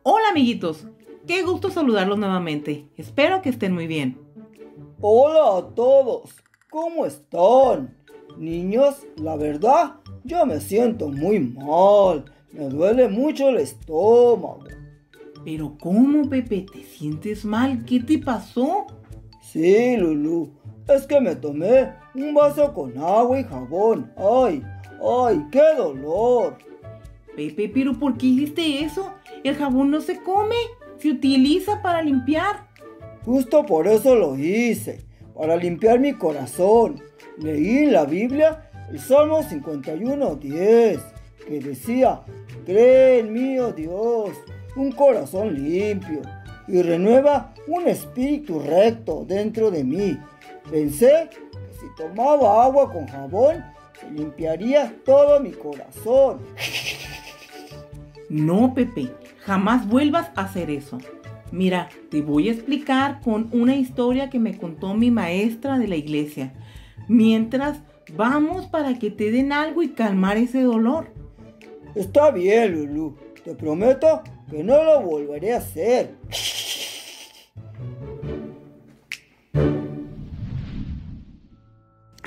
Hola amiguitos, qué gusto saludarlos nuevamente. Espero que estén muy bien. Hola a todos, ¿cómo están? Niños, la verdad, yo me siento muy mal. Me duele mucho el estómago. Pero ¿cómo, Pepe? ¿Te sientes mal? ¿Qué te pasó? Sí, Lulú, es que me tomé un vaso con agua y jabón. ¡Ay, qué dolor! Pepe, ¿pero por qué hiciste eso? El jabón no se come, se utiliza para limpiar. Justo por eso lo hice, para limpiar mi corazón. Leí en la Biblia el Salmo 51:10, que decía: cree en mí, oh Dios, un corazón limpio, y renueva un espíritu recto dentro de mí. Pensé que si tomaba agua con jabón, se limpiaría todo mi corazón. No, Pepe, jamás vuelvas a hacer eso. Mira, te voy a explicar con una historia que me contó mi maestra de la iglesia. Mientras, vamos para que te den algo y calmar ese dolor. Está bien, Lulú, te prometo que no lo volveré a hacer.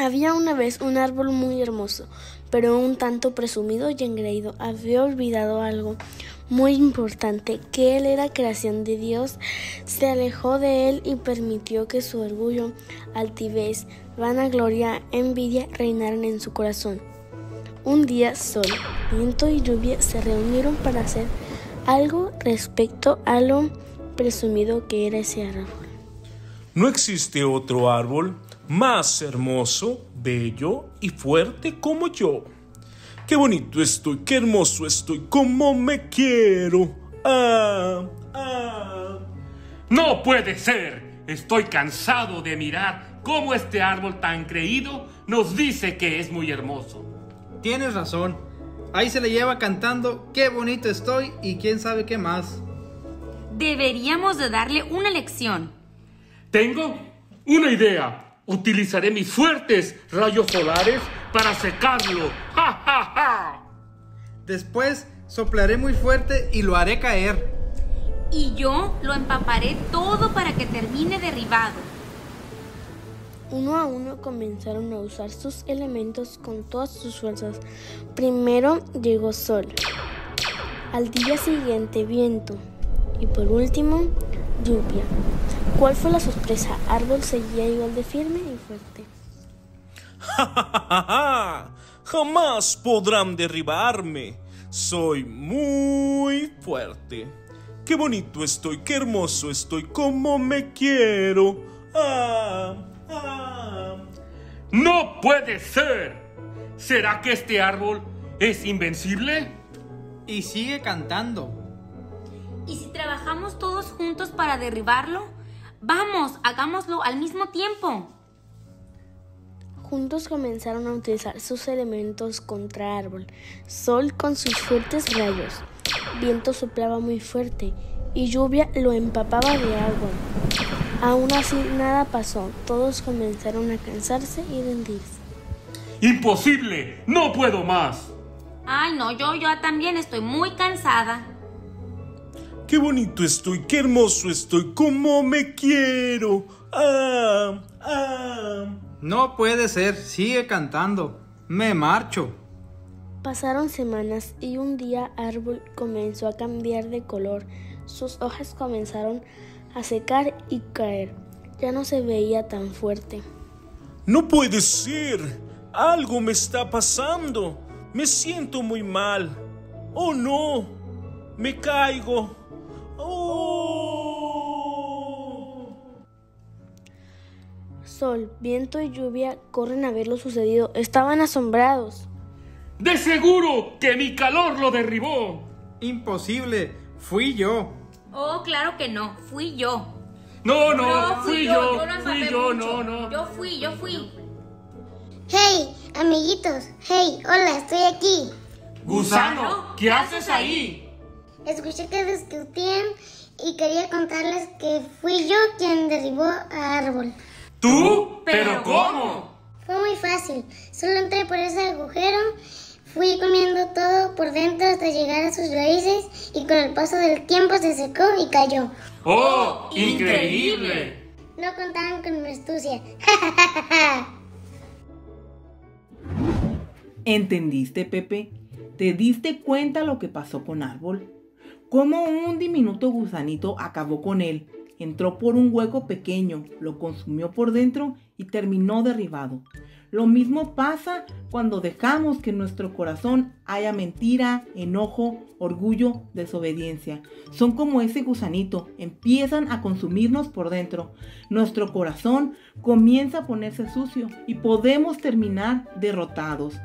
Había una vez un árbol muy hermoso, pero un tanto presumido y engreído. Había olvidado algo muy importante, que él era creación de Dios. Se alejó de él y permitió que su orgullo, altivez, vanagloria, envidia reinaran en su corazón. Un día, sol, viento y lluvia se reunieron para hacer algo respecto a lo presumido que era ese árbol. No existe otro árbol más hermoso, bello y fuerte como yo. Qué bonito estoy, qué hermoso estoy, cómo me quiero. ¡No puede ser! Estoy cansado de mirar cómo este árbol tan creído nos dice que es muy hermoso. Tienes razón. Ahí se le lleva cantando qué bonito estoy y quién sabe qué más. Deberíamos de darle una lección. Tengo una idea. Utilizaré mis fuertes rayos solares para secarlo. ¡Ja, ja, ja! Después soplaré muy fuerte y lo haré caer. Y yo lo empaparé todo para que termine derribado. Uno a uno comenzaron a usar sus elementos con todas sus fuerzas. Primero llegó sol, al día siguiente viento y por último lluvia. ¿Cuál fue la sorpresa? Árbol seguía igual de firme y fuerte. Jamás podrán derribarme. Soy muy fuerte. Qué bonito estoy, qué hermoso estoy, cómo me quiero. ¡No puede ser! ¿Será que este árbol es invencible? Y sigue cantando. ¿Y si trabajamos todos juntos para derribarlo? Vamos, hagámoslo al mismo tiempo. Juntos comenzaron a utilizar sus elementos contra árbol. Sol con sus fuertes rayos, viento soplaba muy fuerte y lluvia lo empapaba de agua. Aún así nada pasó, todos comenzaron a cansarse y rendirse. ¡Imposible! ¡No puedo más! Ay, no, yo también estoy muy cansada. Qué bonito estoy, qué hermoso estoy, cómo me quiero. No puede ser, sigue cantando. Me marcho. Pasaron semanas y un día árbol comenzó a cambiar de color. Sus hojas comenzaron a secar y caer. Ya no se veía tan fuerte. No puede ser. Algo me está pasando. Me siento muy mal. Oh no. Me caigo. Oh. Sol, viento y lluvia corren a ver lo sucedido. Estaban asombrados. ¡De seguro que mi calor lo derribó! Imposible, fui yo. Oh, claro que no, fui yo. No, Fui yo no. Yo fui. Hey, amiguitos. Hey, hola, estoy aquí. Gusano, ¿qué haces ahí? Escuché que discutían y quería contarles que fui yo quien derribó a Árbol. ¿Tú? ¿Pero cómo? Fue muy fácil. Solo entré por ese agujero, fui comiendo todo por dentro hasta llegar a sus raíces y con el paso del tiempo se secó y cayó. ¡Oh, increíble! No contaban con mi astucia. ¿Entendiste, Pepe? ¿Te diste cuenta lo que pasó con Árbol? Cómo un diminuto gusanito acabó con él. Entró por un hueco pequeño, lo consumió por dentro y terminó derribado. Lo mismo pasa cuando dejamos que en nuestro corazón haya mentira, enojo, orgullo, desobediencia. Son como ese gusanito, empiezan a consumirnos por dentro. Nuestro corazón comienza a ponerse sucio y podemos terminar derrotados.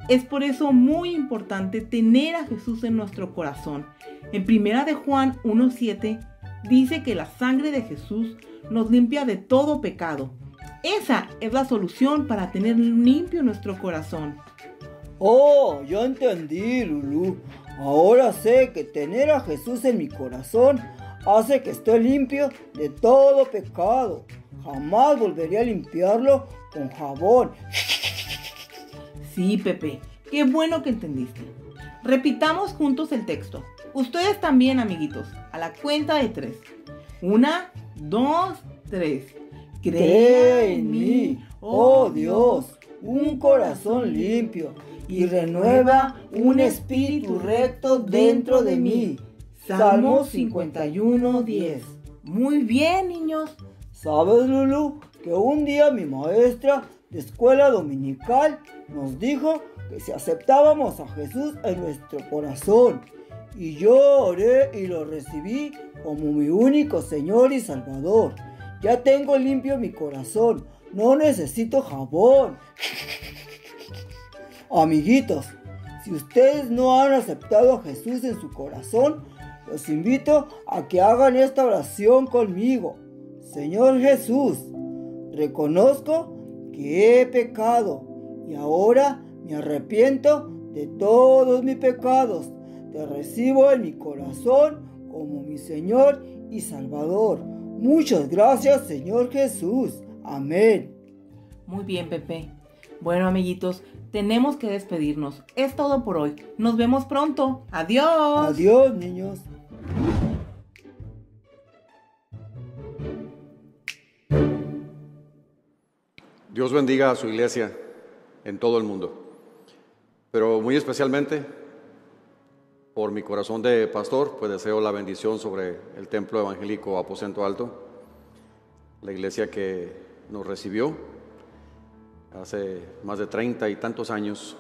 Es por eso muy importante tener a Jesús en nuestro corazón. En 1 de Juan 1:7 dice que la sangre de Jesús nos limpia de todo pecado. Esa es la solución para tener limpio nuestro corazón. Oh, ya entendí, Lulú. Ahora sé que tener a Jesús en mi corazón hace que esté limpio de todo pecado. Jamás volveré a limpiarlo con jabón. Sí, Pepe, qué bueno que entendiste. Repitamos juntos el texto. Ustedes también, amiguitos, a la cuenta de 3. 1, 2, 3. Cree en mí, oh Dios, un corazón limpio y renueva un espíritu recto dentro de mí. Salmo 51:10. Muy bien, niños. ¿Sabes, Lulú? Que un día mi maestra de escuela dominical nos dijo que si aceptábamos a Jesús en nuestro corazón, y yo oré y lo recibí como mi único Señor y Salvador. Ya tengo limpio mi corazón, no necesito jabón. Amiguitos, si ustedes no han aceptado a Jesús en su corazón, los invito a que hagan esta oración conmigo. Señor Jesús, reconozco que he pecado y ahora me arrepiento de todos mis pecados. Te recibo en mi corazón como mi Señor y Salvador. Muchas gracias, Señor Jesús. Amén. Muy bien, Pepe. Bueno, amiguitos, tenemos que despedirnos. Es todo por hoy. Nos vemos pronto. Adiós. Adiós, niños. Dios bendiga a su iglesia en todo el mundo, pero muy especialmente por mi corazón de pastor, pues deseo la bendición sobre el Templo Evangélico Aposento Alto, la iglesia que nos recibió hace más de 30 y tantos años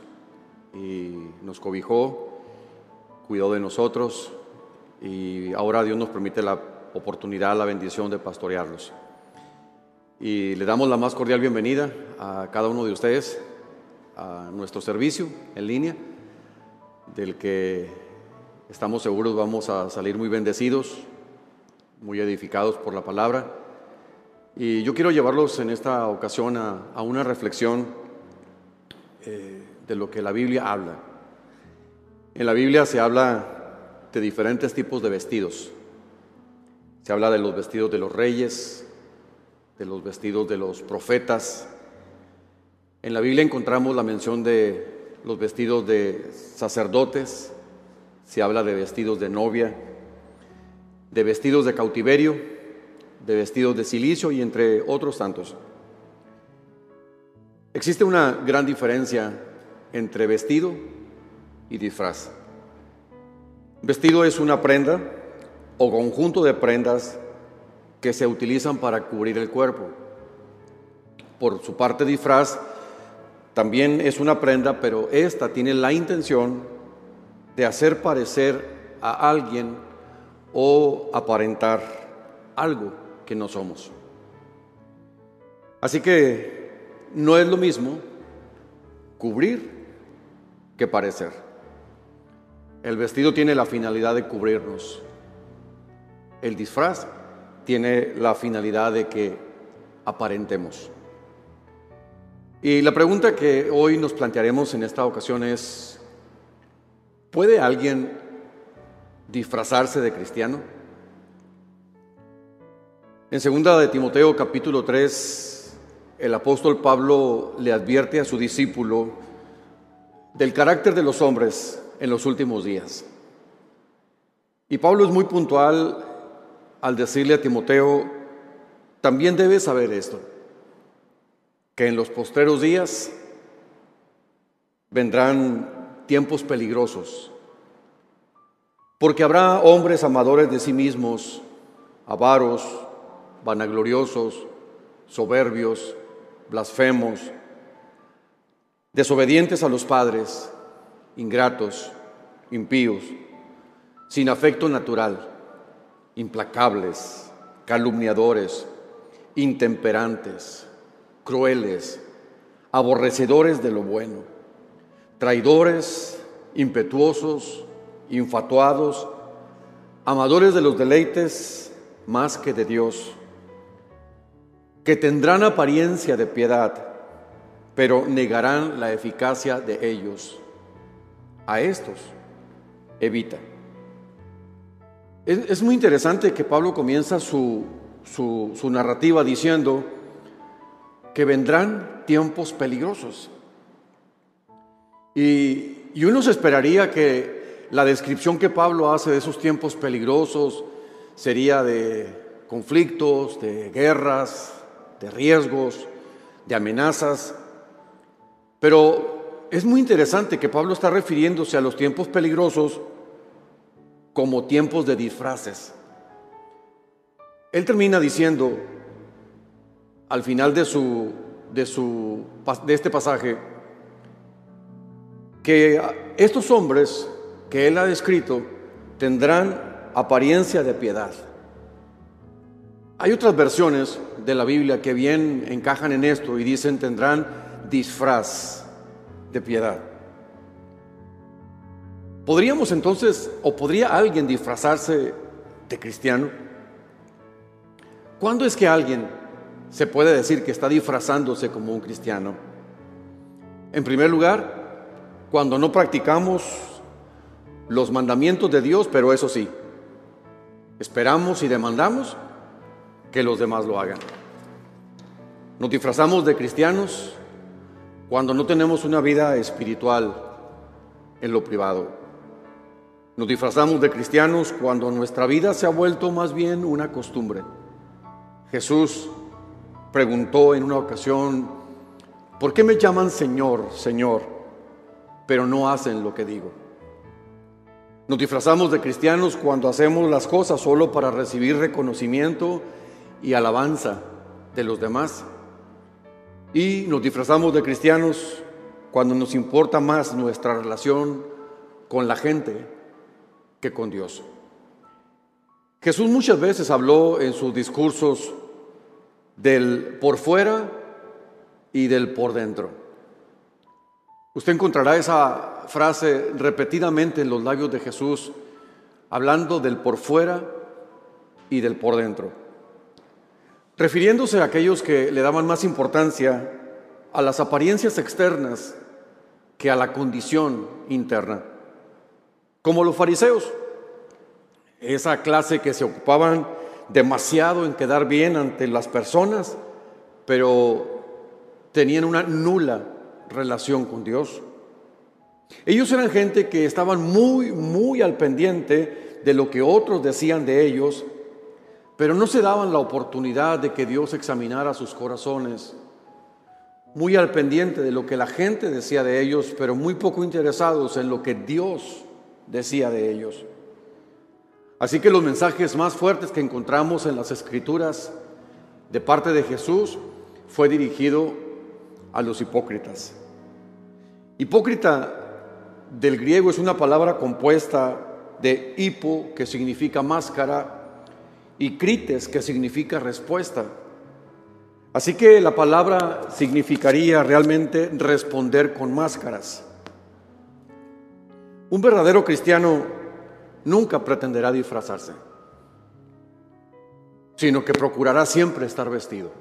y nos cobijó, cuidó de nosotros y ahora Dios nos permite la oportunidad, la bendición de pastorearlos. Y le damos la más cordial bienvenida a cada uno de ustedes a nuestro servicio en línea, del que estamos seguros vamos a salir muy bendecidos, muy edificados por la palabra. Y yo quiero llevarlos en esta ocasión a una reflexión de lo que la Biblia habla. En la Biblia se habla de diferentes tipos de vestidos. Se habla de los vestidos de los reyes, de los vestidos de los profetas. En la Biblia encontramos la mención de los vestidos de sacerdotes, se habla de vestidos de novia, de vestidos de cautiverio, de vestidos de cilicio y entre otros tantos. Existe una gran diferencia entre vestido y disfraz. Vestido es una prenda o conjunto de prendas que se utilizan para cubrir el cuerpo. Por su parte, disfraz también es una prenda, pero esta tiene la intención de hacer parecer a alguien o aparentar algo que no somos. Así que no es lo mismo cubrir que parecer. El vestido tiene la finalidad de cubrirnos. El disfraz tiene la finalidad de que aparentemos. Y la pregunta que hoy nos plantearemos en esta ocasión es: ¿puede alguien disfrazarse de cristiano? En 2 de Timoteo capítulo 3 el apóstol Pablo le advierte a su discípulo del carácter de los hombres en los últimos días. Y Pablo es muy puntual al decirle a Timoteo: también debes saber esto, que en los postreros días vendrán tiempos peligrosos, porque habrá hombres amadores de sí mismos, avaros, vanagloriosos, soberbios, blasfemos, desobedientes a los padres, ingratos, impíos, sin afecto natural, implacables, calumniadores, intemperantes, crueles, aborrecedores de lo bueno, traidores, impetuosos, infatuados, amadores de los deleites más que de Dios, que tendrán apariencia de piedad, pero negarán la eficacia de ellos. A estos evita. Es muy interesante que Pablo comienza su narrativa diciendo que vendrán tiempos peligrosos. Y uno se esperaría que la descripción que Pablo hace de esos tiempos peligrosos sería de conflictos, de guerras, de riesgos, de amenazas. Pero es muy interesante que Pablo está refiriéndose a los tiempos peligrosos como tiempos de disfraces. Él termina diciendo al final de este pasaje que estos hombres que él ha descrito tendrán apariencia de piedad. Hay otras versiones de la Biblia que bien encajan en esto y dicen tendrán disfraz de piedad. ¿Podríamos entonces, o podría alguien disfrazarse de cristiano? ¿Cuándo es que alguien se puede decir que está disfrazándose como un cristiano? En primer lugar, cuando no practicamos los mandamientos de Dios, pero eso sí, esperamos y demandamos que los demás lo hagan. Nos disfrazamos de cristianos cuando no tenemos una vida espiritual en lo privado. Nos disfrazamos de cristianos cuando nuestra vida se ha vuelto más bien una costumbre. Jesús preguntó en una ocasión: ¿por qué me llaman Señor, Señor, pero no hacen lo que digo? Nos disfrazamos de cristianos cuando hacemos las cosas solo para recibir reconocimiento y alabanza de los demás. Y nos disfrazamos de cristianos cuando nos importa más nuestra relación con la gente que con Dios. Jesús muchas veces habló en sus discursos del por fuera y del por dentro. Usted encontrará esa frase repetidamente en los labios de Jesús, hablando del por fuera y del por dentro, refiriéndose a aquellos que le daban más importancia a las apariencias externas que a la condición interna, como los fariseos, esa clase que se ocupaban demasiado en quedar bien ante las personas, pero tenían una nula relación con Dios. Ellos eran gente que estaban muy al pendiente de lo que otros decían de ellos, pero no se daban la oportunidad de que Dios examinara sus corazones. Muy al pendiente de lo que la gente decía de ellos, pero muy poco interesados en lo que Dios decía de ellos. Así que los mensajes más fuertes que encontramos en las Escrituras de parte de Jesús fue dirigido a los hipócritas. Hipócrita del griego es una palabra compuesta de hipo, que significa máscara, y krites, que significa respuesta. Así que la palabra significaría realmente responder con máscaras. Un verdadero cristiano nunca pretenderá disfrazarse, sino que procurará siempre estar vestido.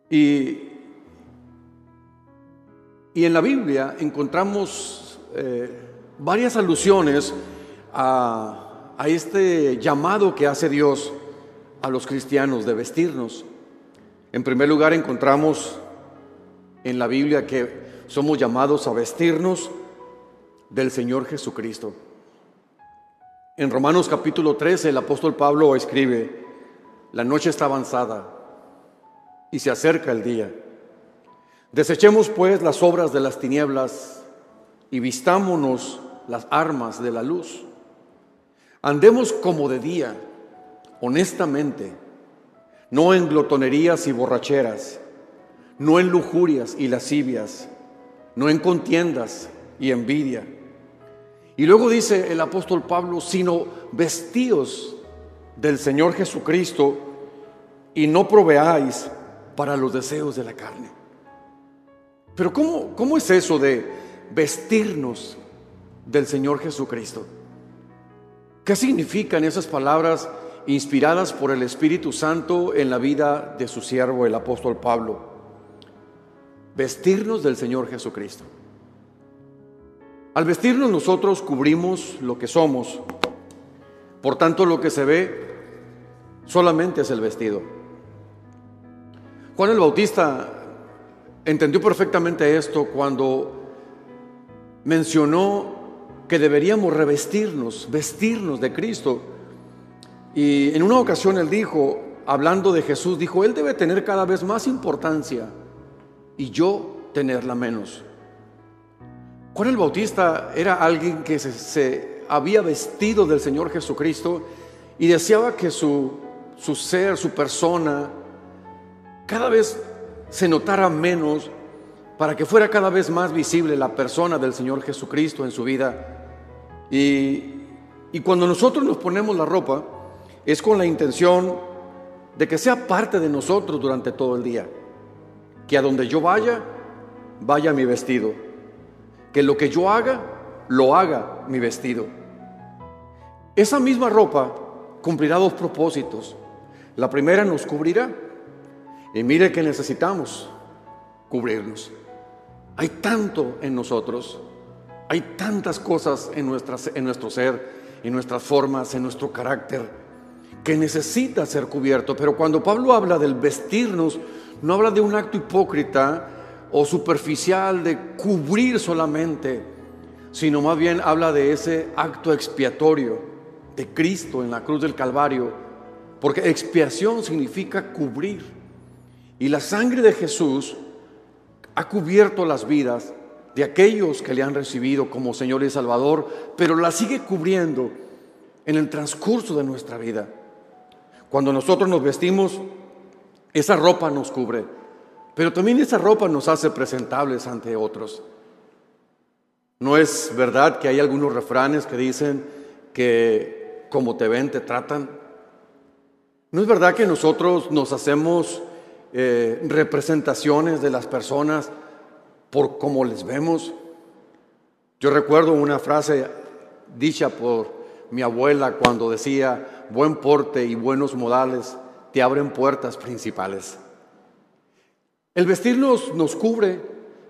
Y en la Biblia encontramos varias alusiones a este llamado que hace Dios a los cristianos de vestirnos. En primer lugar, encontramos en la Biblia que somos llamados a vestirnos del Señor Jesucristo. En Romanos capítulo 13, el apóstol Pablo escribe: la noche está avanzada y se acerca el día. Desechemos pues las obras de las tinieblas y vistámonos las armas de la luz. Andemos como de día, honestamente, no en glotonerías y borracheras, no en lujurias y lascivias, no en contiendas y envidia. Y luego dice el apóstol Pablo: sino vestíos del Señor Jesucristo y no proveáis para los deseos de la carne. Pero ¿cómo es eso de vestirnos del Señor Jesucristo? ¿Qué significan esas palabras inspiradas por el Espíritu Santo en la vida de su siervo, el apóstol Pablo? Vestirnos del Señor Jesucristo. Al vestirnos nosotros cubrimos lo que somos. Por tanto, lo que se ve solamente es el vestido. Juan el Bautista entendió perfectamente esto cuando mencionó que deberíamos vestirnos de Cristo. Y en una ocasión él dijo, hablando de Jesús, dijo: él debe tener cada vez más importancia y yo tenerla menos. Juan el Bautista era alguien que se había vestido del Señor Jesucristo y deseaba que su ser, su persona, cada vez se notara menos, para que fuera cada vez más visible la persona del Señor Jesucristo en su vida. Y cuando nosotros nos ponemos la ropa, es con la intención de que sea parte de nosotros durante todo el día. Que a donde yo vaya mi vestido. Que lo que yo haga, lo haga mi vestido. Esa misma ropa cumplirá dos propósitos. La primera, nos cubrirá. Y mire que necesitamos cubrirnos. Hay tanto en nosotros. Hay tantas cosas en nuestro ser, en nuestras formas, en nuestro carácter, que necesita ser cubierto. Pero cuando Pablo habla del vestirnos, no habla de un acto hipócrita o superficial de cubrir solamente, sino más bien habla de ese acto expiatorio de Cristo en la cruz del Calvario, porque expiación significa cubrir. Y la sangre de Jesús ha cubierto las vidas de aquellos que le han recibido como Señor y Salvador, pero la sigue cubriendo en el transcurso de nuestra vida. Cuando nosotros nos vestimos, esa ropa nos cubre, pero también esa ropa nos hace presentables ante otros. ¿No es verdad que hay algunos refranes que dicen que como te ven, te tratan? ¿No es verdad que nosotros nos hacemos representaciones de las personas por cómo les vemos? Yo recuerdo una frase dicha por mi abuela cuando decía: buen porte y buenos modales te abren puertas principales. El vestirnos nos cubre,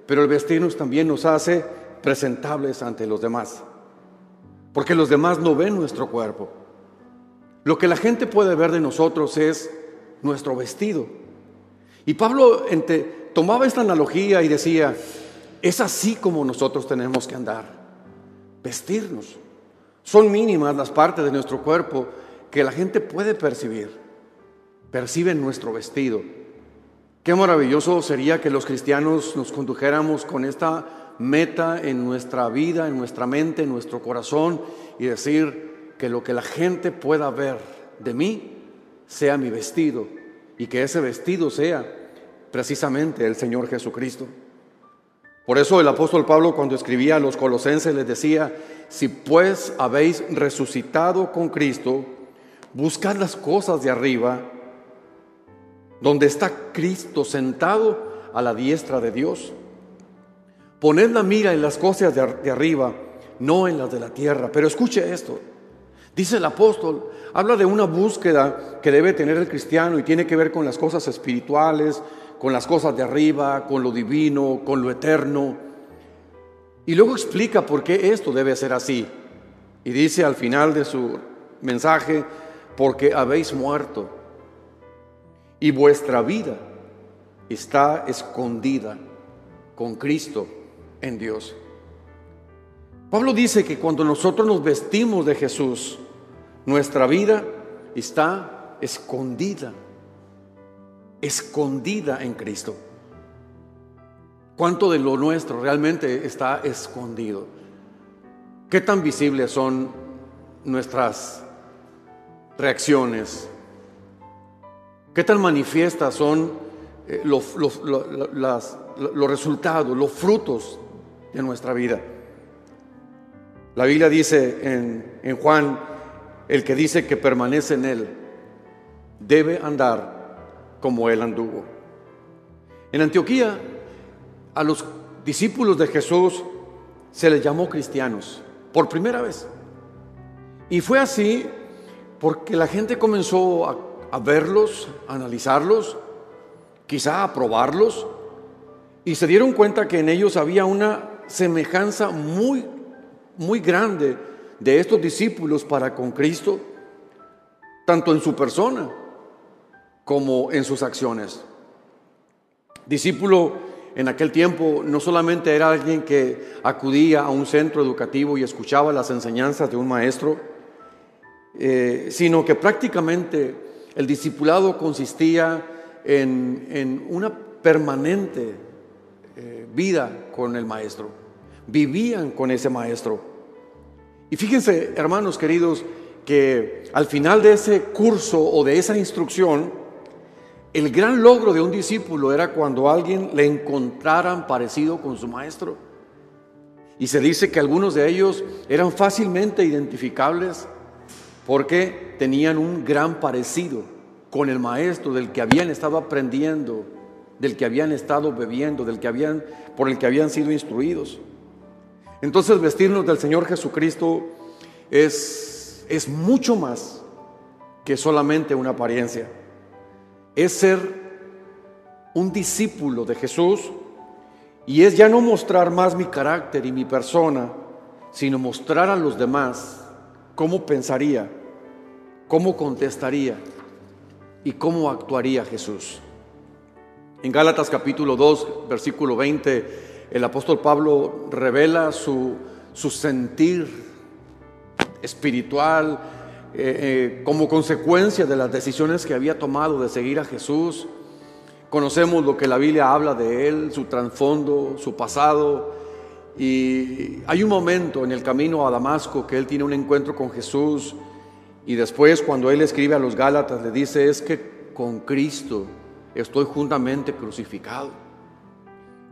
pero el vestirnos también nos hace presentables ante los demás, porque los demás no ven nuestro cuerpo. Lo que la gente puede ver de nosotros es nuestro vestido. Y Pablo tomaba esta analogía y decía: es así como nosotros tenemos que andar, vestirnos. Son mínimas las partes de nuestro cuerpo que la gente puede percibir. Perciben nuestro vestido. Qué maravilloso sería que los cristianos nos condujéramos con esta meta en nuestra vida, en nuestra mente, en nuestro corazón, y decir que lo que la gente pueda ver de mí sea mi vestido, y que ese vestido sea precisamente el Señor Jesucristo. Por eso el apóstol Pablo, cuando escribía a los colosenses, les decía: si pues habéis resucitado con Cristo, buscad las cosas de arriba, donde está Cristo sentado a la diestra de Dios. Poned la mira en las cosas de arriba, no en las de la tierra. Pero escuche esto, dice el apóstol, habla de una búsqueda que debe tener el cristiano y tiene que ver con las cosas espirituales, con las cosas de arriba, con lo divino, con lo eterno. Y luego explica por qué esto debe ser así. Y dice al final de su mensaje: porque habéis muerto y vuestra vida está escondida con Cristo en Dios. Pablo dice que cuando nosotros nos vestimos de Jesús, nuestra vida está escondida en Cristo. ¿Cuánto de lo nuestro realmente está escondido? ¿Qué tan visibles son nuestras reacciones? ¿Qué tan manifiestas son los resultados, los frutos de nuestra vida? La Biblia dice en Juan, el que dice que permanece en Él debe andar como Él anduvo. En Antioquía, a los discípulos de Jesús se les llamó cristianos por primera vez. Y fue así porque la gente comenzó a verlos, a analizarlos, quizá a probarlos, y se dieron cuenta que en ellos había una semejanza muy grande de estos discípulos para con Cristo, tanto en su persona como en sus acciones. Discípulo en aquel tiempo no solamente era alguien que acudía a un centro educativo y escuchaba las enseñanzas de un maestro, sino que prácticamente el discipulado consistía en una permanente vida con el maestro. Vivían con ese maestro. Y fíjense, hermanos queridos, que al final de ese curso o de esa instrucción, el gran logro de un discípulo era cuando a alguien le encontraran parecido con su maestro. Y se dice que algunos de ellos eran fácilmente identificables porque tenían un gran parecido con el maestro del que habían estado aprendiendo, del que habían estado bebiendo, por el que habían sido instruidos. Entonces, vestirnos del Señor Jesucristo es mucho más que solamente una apariencia. Es ser un discípulo de Jesús, y es ya no mostrar más mi carácter y mi persona, sino mostrar a los demás cómo pensaría, cómo contestaría y cómo actuaría Jesús. En Gálatas capítulo 2, versículo 20, el apóstol Pablo revela su sentir espiritual como consecuencia de las decisiones que había tomado de seguir a Jesús. Conocemos lo que la Biblia habla de él, su trasfondo, su pasado. Y hay un momento en el camino a Damasco que él tiene un encuentro con Jesús, y después, cuando él escribe a los Gálatas, le dice: es que con Cristo estoy juntamente crucificado,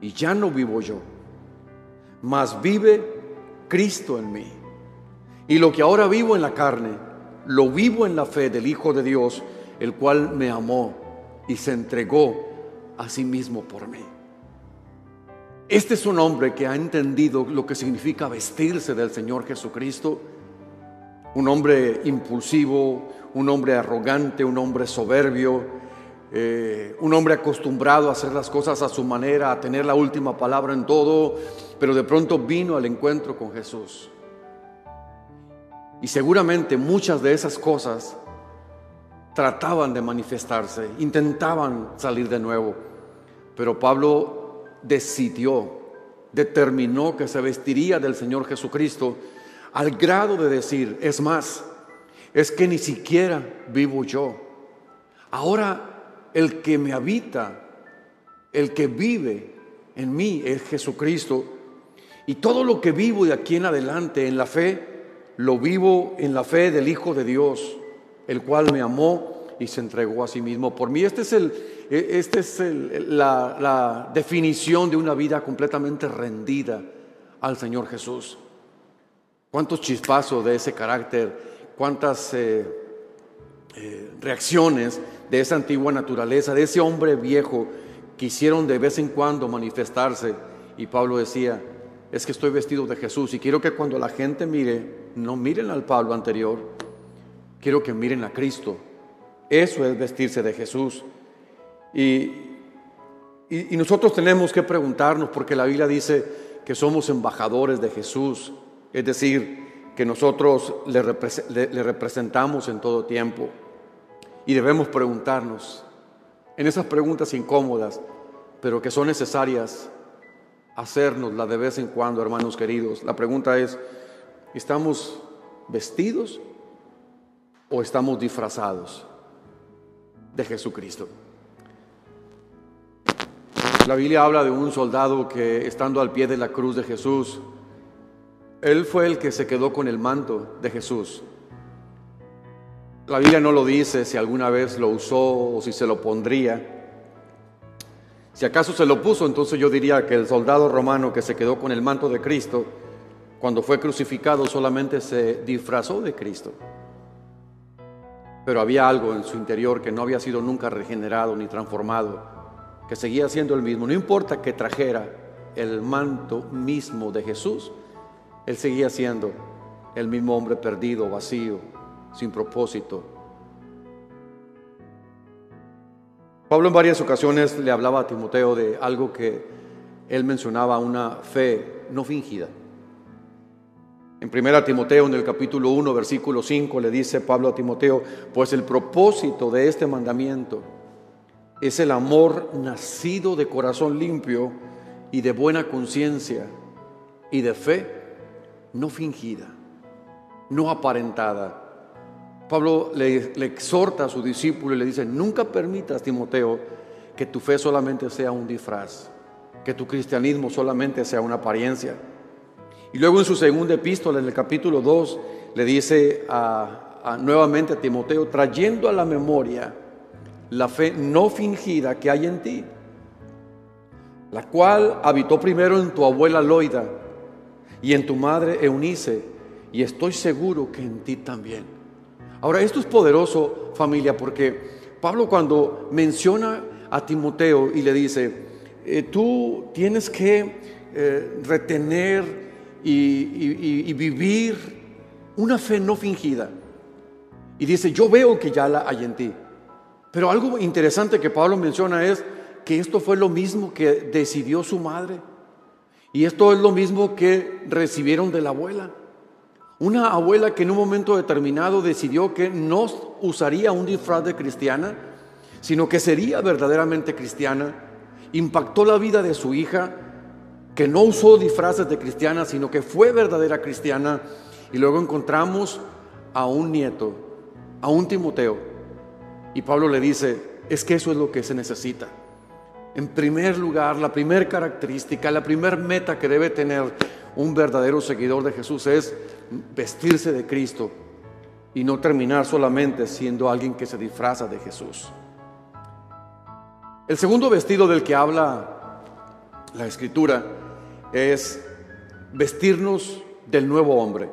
y ya no vivo yo, mas vive Cristo en mí. Y lo que ahora vivo en la carne, lo vivo en la fe del Hijo de Dios, el cual me amó y se entregó a sí mismo por mí. Este es un hombre que ha entendido lo que significa vestirse del Señor Jesucristo. Un hombre impulsivo, un hombre arrogante, un hombre soberbio, un hombre acostumbrado a hacer las cosas a su manera, a tener la última palabra en todo, pero de pronto vino al encuentro con Jesús. Y seguramente muchas de esas cosas trataban de manifestarse, intentaban salir de nuevo, pero Pablo determinó que se vestiría del Señor Jesucristo, al grado de decir: es más, es que ni siquiera vivo yo, ahora el que me habita, el que vive en mí es Jesucristo, y todo lo que vivo de aquí en adelante en la fe, lo vivo en la fe del Hijo de Dios, el cual me amó y se entregó a sí mismo por mí. Esta es la definición de una vida completamente rendida al Señor Jesús. Cuántos chispazos de ese carácter, cuántas reacciones de esa antigua naturaleza, de ese hombre viejo, quisieron de vez en cuando manifestarse. Y Pablo decía: es que estoy vestido de Jesús, y quiero que cuando la gente mire, no miren al Pablo anterior, quiero que miren a Cristo. Eso es vestirse de Jesús. Y nosotros tenemos que preguntarnos, porque la Biblia dice que somos embajadores de Jesús, es decir, que nosotros le representamos en todo tiempo. Y debemos preguntarnos, en esas preguntas incómodas: pero que son necesarias hacérnosla de vez en cuando, hermanos queridos. La pregunta es, ¿estamos vestidos o estamos disfrazados de Jesucristo? La Biblia habla de un soldado que, estando al pie de la cruz de Jesús, él fue el que se quedó con el manto de Jesús. La Biblia no lo dice si alguna vez lo usó o si se lo pondría. Si acaso se lo puso, entonces yo diría que el soldado romano que se quedó con el manto de Cristo, cuando fue crucificado, solamente se disfrazó de Cristo. Pero había algo en su interior que no había sido nunca regenerado ni transformado, que seguía siendo el mismo. No importa que trajera el manto mismo de Jesús, él seguía siendo el mismo hombre perdido, vacío, sin propósito. Pablo en varias ocasiones le hablaba a Timoteo de algo que él mencionaba, una fe no fingida. En 1 Timoteo, en el capítulo 1, versículo 5, le dice Pablo a Timoteo: pues el propósito de este mandamiento es el amor nacido de corazón limpio y de buena conciencia y de fe no fingida, no aparentada. Pablo le exhorta a su discípulo y le dice: nunca permitas, Timoteo, que tu fe solamente sea un disfraz, que tu cristianismo solamente sea una apariencia. Y luego en su segunda epístola, en el capítulo 2, le dice nuevamente a Timoteo, trayendo a la memoria la fe no fingida que hay en ti, la cual habitó primero en tu abuela Loida y en tu madre Eunice, y estoy seguro que en ti también. Ahora, esto es poderoso, familia, porque Pablo, cuando menciona a Timoteo y le dice, tú tienes que retener y vivir una fe no fingida, y dice, yo veo que ya la hay en ti. Pero algo interesante que Pablo menciona es que esto fue lo mismo que decidió su madre, y esto es lo mismo que recibieron de la abuela. Una abuela que en un momento determinado decidió que no usaría un disfraz de cristiana, sino que sería verdaderamente cristiana. Impactó la vida de su hija, que no usó disfraces de cristiana, sino que fue verdadera cristiana. Y luego encontramos a un nieto, a un Timoteo. Y Pablo le dice, es que eso es lo que se necesita. En primer lugar, la primera característica, la primera meta que debe tener un verdadero seguidor de Jesús es vestirse de Cristo y no terminar solamente siendo alguien que se disfraza de Jesús. El segundo vestido del que habla la Escritura es vestirnos del nuevo hombre.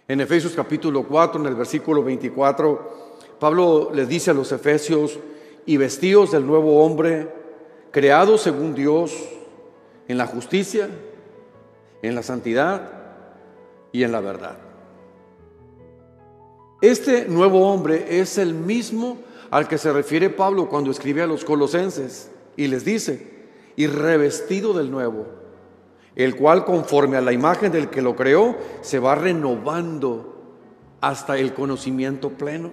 En Efesios capítulo 4, en el versículo 24, Pablo les dice a los efesios, y vestidos del nuevo hombre, creados según Dios, en la justicia, en la santidad y en la verdad. Este nuevo hombre es el mismo al que se refiere Pablo cuando escribe a los colosenses y les dice, y revestido del nuevo, el cual conforme a la imagen del que lo creó, se va renovando hasta el conocimiento pleno.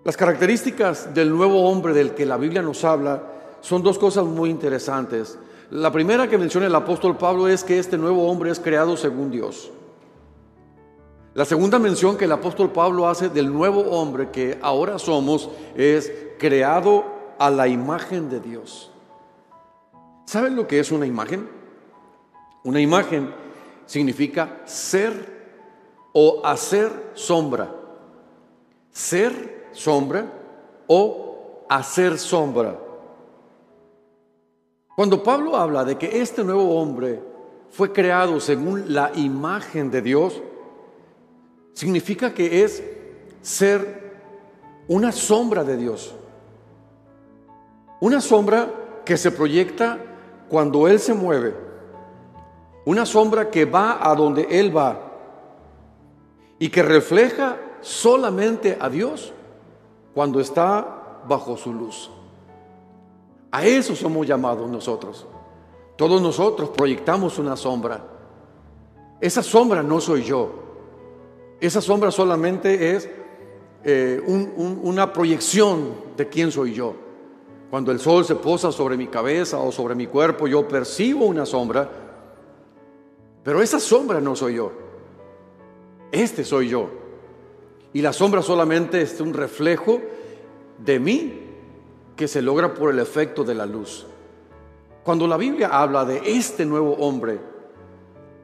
Las características del nuevo hombre del que la Biblia nos habla son dos cosas muy interesantes. La primera que menciona el apóstol Pablo es que este nuevo hombre es creado según Dios. La segunda mención que el apóstol Pablo hace del nuevo hombre que ahora somos es creado a la imagen de Dios. ¿Saben lo que es una imagen? Una imagen significa ser o hacer sombra. Ser sombra o hacer sombra. Cuando Pablo habla de que este nuevo hombre fue creado según la imagen de Dios, significa que es ser una sombra de Dios. Una sombra que se proyecta cuando Él se mueve. Una sombra que va a donde Él va y que refleja solamente a Dios cuando está bajo su luz. A eso somos llamados nosotros. Todos nosotros proyectamos una sombra. Esa sombra no soy yo. Esa sombra solamente es una proyección de quién soy yo. Cuando el sol se posa sobre mi cabeza o sobre mi cuerpo, yo percibo una sombra, pero esa sombra no soy yo. Este soy yo. Y la sombra solamente es un reflejo de mí que se logra por el efecto de la luz. Cuando la Biblia habla de este nuevo hombre,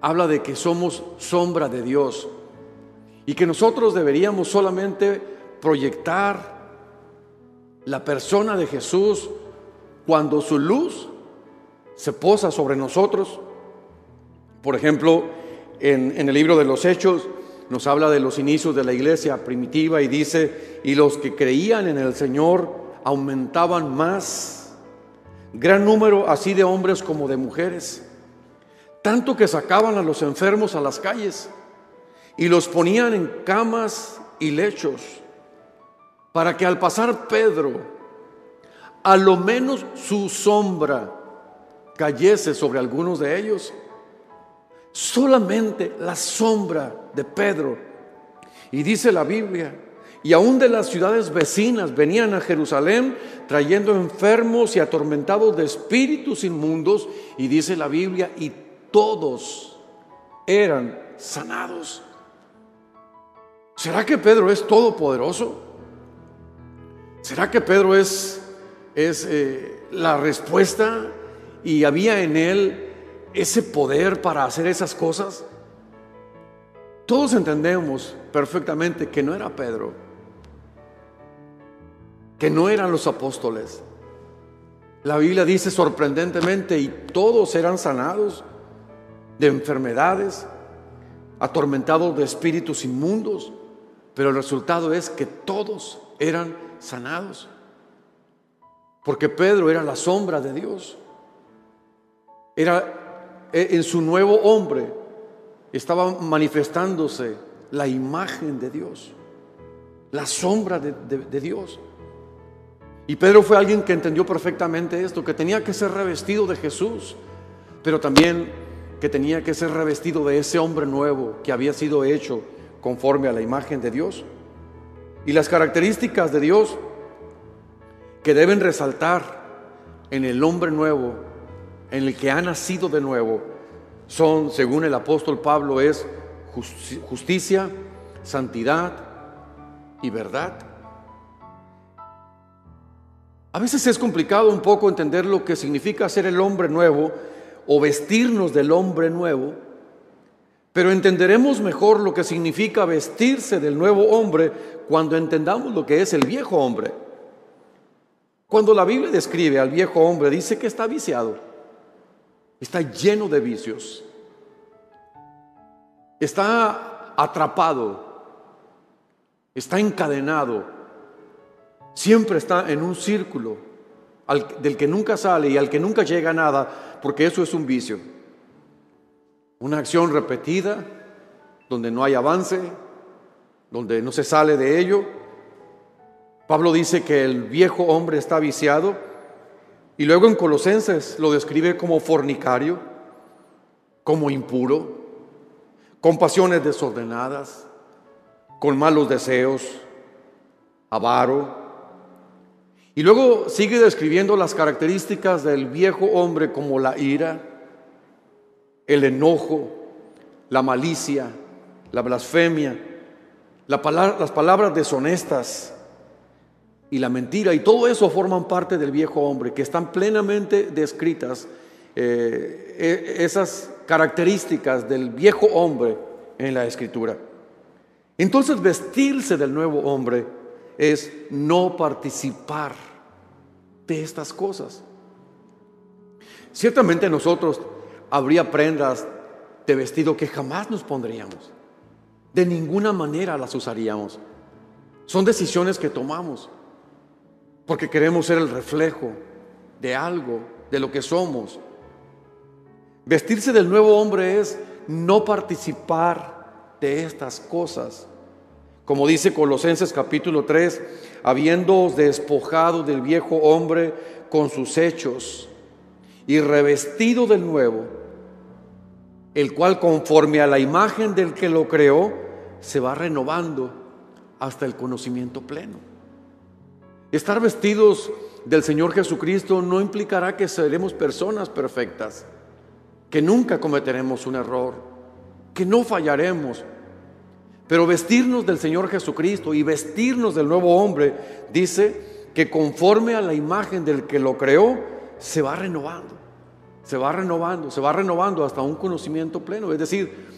habla de que somos sombra de Dios y que nosotros deberíamos solamente proyectar la persona de Jesús cuando su luz se posa sobre nosotros. Por ejemplo, en el libro de los Hechos nos habla de los inicios de la iglesia primitiva y dice: y los que creían en el Señor aumentaban más, gran número así de hombres como de mujeres, tanto que sacaban a los enfermos a las calles y los ponían en camas y lechos, para que al pasar Pedro, a lo menos su sombra cayese sobre algunos de ellos. Solamente la sombra de Pedro. Y dice la Biblia, y aún de las ciudades vecinas venían a Jerusalén trayendo enfermos y atormentados de espíritus inmundos, y dice la Biblia, y todos eran sanados. ¿Será que Pedro es todopoderoso? ¿Será que Pedro es la respuesta y había en él ese poder para hacer esas cosas? Todos entendemos perfectamente que no era Pedro, que no eran los apóstoles. La Biblia dice sorprendentemente, y todos eran sanados de enfermedades, atormentados de espíritus inmundos, pero el resultado es que todos eran sanados, porque Pedro era la sombra de Dios. Era en su nuevo hombre, estaba manifestándose la imagen de Dios, la sombra de Dios. Y Pedro fue alguien que entendió perfectamente esto, que tenía que ser revestido de Jesús, pero también que tenía que ser revestido de ese hombre nuevo que había sido hecho conforme a la imagen de Dios. Y las características de Dios que deben resaltar en el hombre nuevo, en el que ha nacido de nuevo, son, según el apóstol Pablo, es justicia, santidad y verdad. A veces es complicado un poco entender lo que significa ser el hombre nuevo o vestirnos del hombre nuevo, pero entenderemos mejor lo que significa vestirse del nuevo hombre cuando entendamos lo que es el viejo hombre. Cuando la Biblia describe al viejo hombre, dice que está viciado, está lleno de vicios, está atrapado, está encadenado, siempre está en un círculo del que nunca sale y al que nunca llega a nada, porque eso es un vicio. Una acción repetida, donde no hay avance, donde no se sale de ello. Pablo dice que el viejo hombre está viciado, y luego en Colosenses lo describe como fornicario, como impuro, con pasiones desordenadas, con malos deseos, avaro. Y luego sigue describiendo las características del viejo hombre como la ira, el enojo, la malicia, la blasfemia, las palabras deshonestas y la mentira, y todo eso forman parte del viejo hombre, que están plenamente descritas esas características del viejo hombre en la Escritura. Entonces, vestirse del nuevo hombre es no participar de estas cosas. Ciertamente nosotros habría prendas de vestido que jamás nos pondríamos, de ninguna manera las usaríamos. Son decisiones que tomamos porque queremos ser el reflejo de algo, de lo que somos. Vestirse del nuevo hombre es no participar de estas cosas. Como dice Colosenses capítulo 3, habiéndoos despojado del viejo hombre con sus hechos y revestido del nuevo, el cual conforme a la imagen del que lo creó, se va renovando hasta el conocimiento pleno. Estar vestidos del Señor Jesucristo no implicará que seremos personas perfectas, que nunca cometeremos un error, que no fallaremos. Pero vestirnos del Señor Jesucristo y vestirnos del nuevo hombre, dice que conforme a la imagen del que lo creó, se va renovando, se va renovando, se va renovando hasta un conocimiento pleno. Es decir,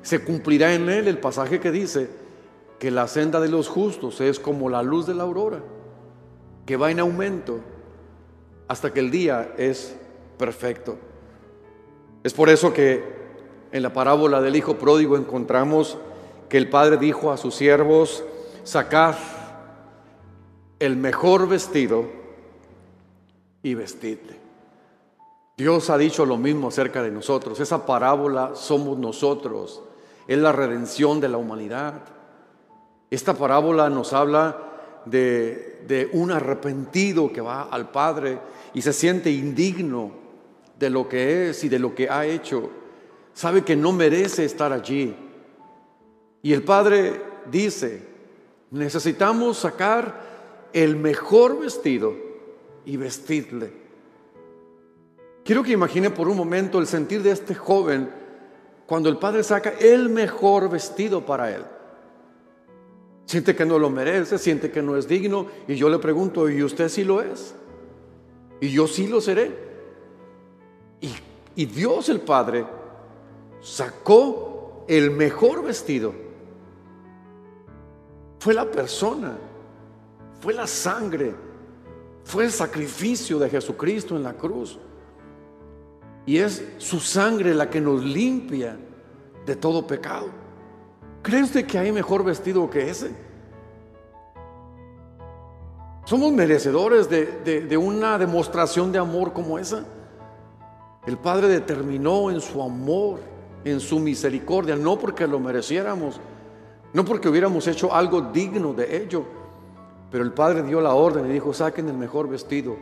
se cumplirá en él el pasaje que dice que la senda de los justos es como la luz de la aurora, que va en aumento hasta que el día es perfecto. Es por eso que en la parábola del hijo pródigo encontramos que el padre dijo a sus siervos: sacad el mejor vestido y vestidle. Dios ha dicho lo mismo acerca de nosotros. Esa parábola somos nosotros, es la redención de la humanidad. Esta parábola nos habla de un arrepentido que va al Padre y se siente indigno de lo que es y de lo que ha hecho. Sabe que no merece estar allí. Y el Padre dice: necesitamos sacar el mejor vestido y vestirle. Quiero que imagine por un momento el sentir de este joven cuando el Padre saca el mejor vestido para él. Siente que no lo merece, siente que no es digno, y yo le pregunto: ¿y usted sí lo es? Y yo sí lo seré. Y Dios el Padre sacó el mejor vestido. Fue la persona, fue la sangre, fue el sacrificio de Jesucristo en la cruz. Y es su sangre la que nos limpia de todo pecado. ¿Cree usted que hay mejor vestido que ese? ¿Somos merecedores de una demostración de amor como esa? El Padre determinó en su amor, en su misericordia, no porque lo mereciéramos, no porque hubiéramos hecho algo digno de ello, pero el Padre dio la orden y dijo: saquen el mejor vestido.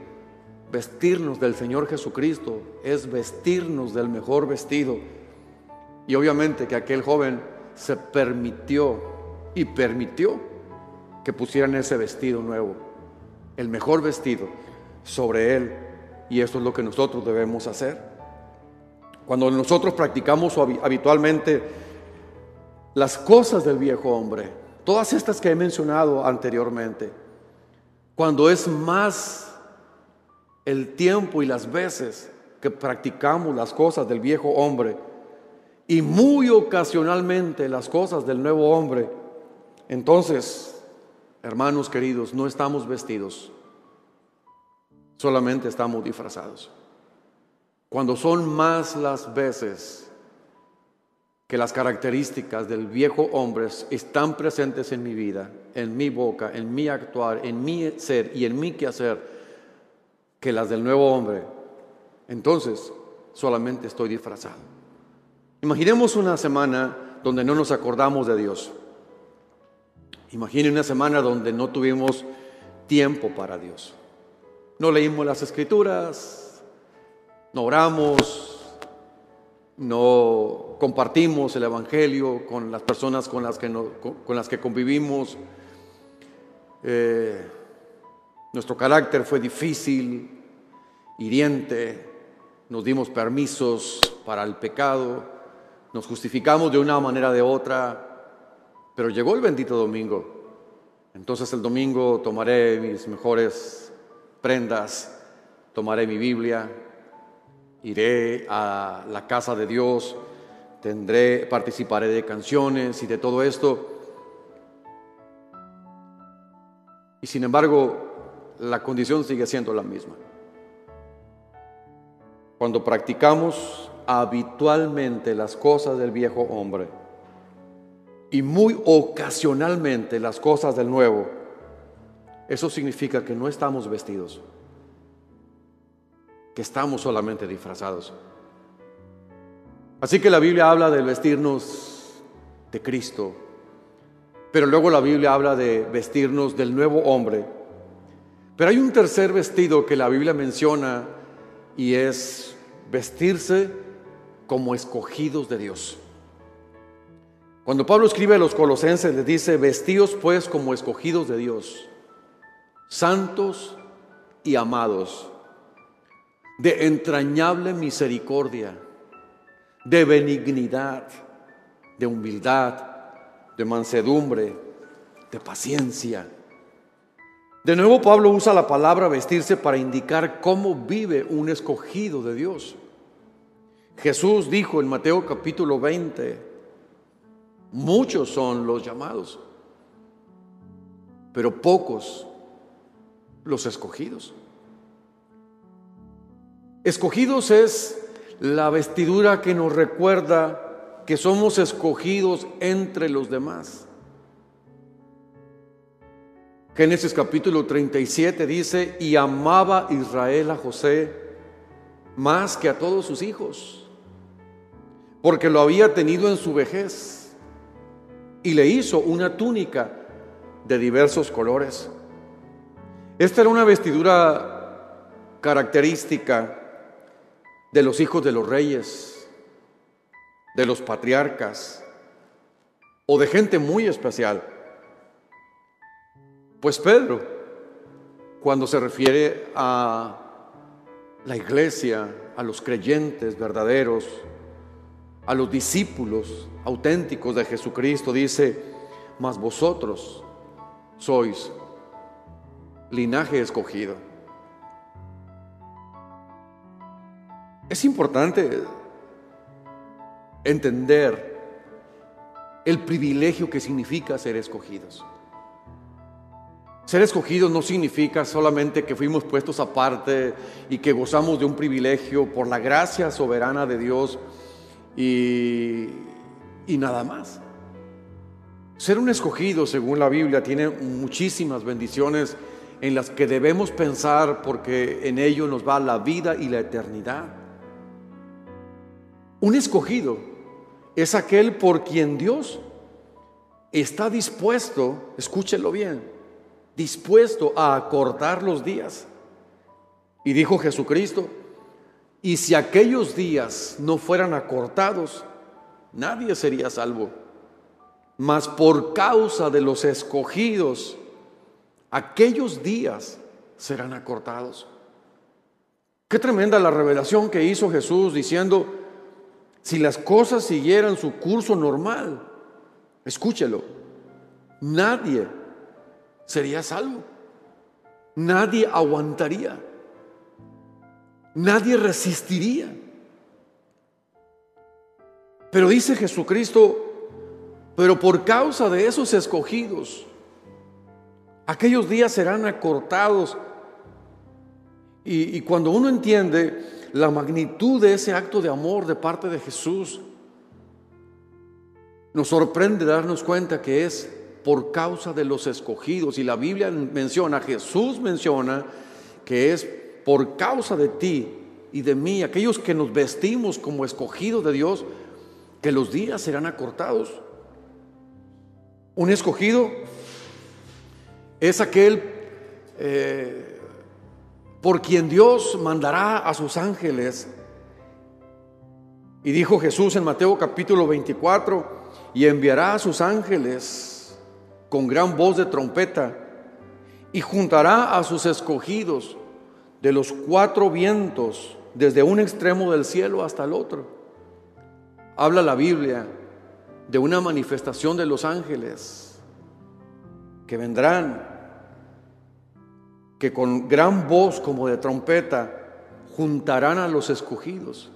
Vestirnos del Señor Jesucristo es vestirnos del mejor vestido. Y obviamente que aquel joven se permitió que pusieran ese vestido nuevo, el mejor vestido, sobre él. Y eso es lo que nosotros debemos hacer. Cuando nosotros practicamos habitualmente las cosas del viejo hombre, todas estas que he mencionado anteriormente, cuando es más el tiempo y las veces que practicamos las cosas del viejo hombre y muy ocasionalmente las cosas del nuevo hombre, entonces, hermanos queridos, no estamos vestidos, solamente estamos disfrazados. Cuando son más las veces que las características del viejo hombre están presentes en mi vida, en mi boca, en mi actuar, en mi ser y en mi quehacer, que las del nuevo hombre, entonces solamente estoy disfrazado. Imaginemos una semana donde no nos acordamos de Dios. Imagine una semana donde no tuvimos tiempo para Dios. No leímos las Escrituras, no oramos, no compartimos el Evangelio con las personas con las que convivimos. Nuestro carácter fue difícil, hiriente, nos dimos permisos para el pecado, nos justificamos de una manera o de otra, pero llegó el bendito domingo. Entonces el domingo tomaré mis mejores prendas, tomaré mi Biblia, iré a la casa de Dios, participaré de canciones y de todo esto. Y sin embargo, la condición sigue siendo la misma. Cuando practicamos habitualmente las cosas del viejo hombre y muy ocasionalmente las cosas del nuevo, eso significa que no estamos vestidos, que estamos solamente disfrazados. Así que la Biblia habla de vestirnos de Cristo, pero luego la Biblia habla de vestirnos del nuevo hombre. Pero hay un tercer vestido que la Biblia menciona y es vestirse como escogidos de Dios. Cuando Pablo escribe a los Colosenses, les dice: vestíos pues como escogidos de Dios, santos y amados, de entrañable misericordia, de benignidad, de humildad, de mansedumbre, de paciencia. De nuevo Pablo usa la palabra vestirse para indicar cómo vive un escogido de Dios. Jesús dijo en Mateo capítulo 20, muchos son los llamados, pero pocos los escogidos. Escogidos es la vestidura que nos recuerda que somos escogidos entre los demás. Génesis capítulo 37 dice, y amaba Israel a José más que a todos sus hijos, porque lo había tenido en su vejez, y le hizo una túnica de diversos colores. Esta era una vestidura característica de los hijos de los reyes, de los patriarcas o de gente muy especial. Pues Pedro, cuando se refiere a la iglesia, a los creyentes verdaderos, a los discípulos auténticos de Jesucristo, dice, mas vosotros sois linaje escogido. Es importante entender el privilegio que significa ser escogidos. Ser escogidos no significa solamente que fuimos puestos aparte y que gozamos de un privilegio por la gracia soberana de Dios y nada más. Ser un escogido, según la Biblia, tiene muchísimas bendiciones en las que debemos pensar, porque en ello nos va la vida y la eternidad. Un escogido es aquel por quien Dios está dispuesto, escúchelo bien, dispuesto a acortar los días. Y dijo Jesucristo, y si aquellos días no fueran acortados, nadie sería salvo. Mas por causa de los escogidos, aquellos días serán acortados. Qué tremenda la revelación que hizo Jesús diciendo, si las cosas siguieran su curso normal, escúchelo, nadie sería salvo. Nadie aguantaría. Nadie resistiría. Pero dice Jesucristo, pero por causa de esos escogidos, aquellos días serán acortados. Y cuando uno entiende la magnitud de ese acto de amor de parte de Jesús, nos sorprende darnos cuenta que es por causa de los escogidos. Y la Biblia menciona, Jesús menciona que es por causa de ti y de mí, aquellos que nos vestimos como escogidos de Dios, que los días serán acortados. Un escogido es aquel por quien Dios mandará a sus ángeles. Y dijo Jesús en Mateo capítulo 24, y enviará a sus ángeles con gran voz de trompeta, y juntará a sus escogidos de los cuatro vientos, desde un extremo del cielo hasta el otro. Habla la Biblia de una manifestación de los ángeles que vendrán, que con gran voz como de trompeta juntarán a los escogidos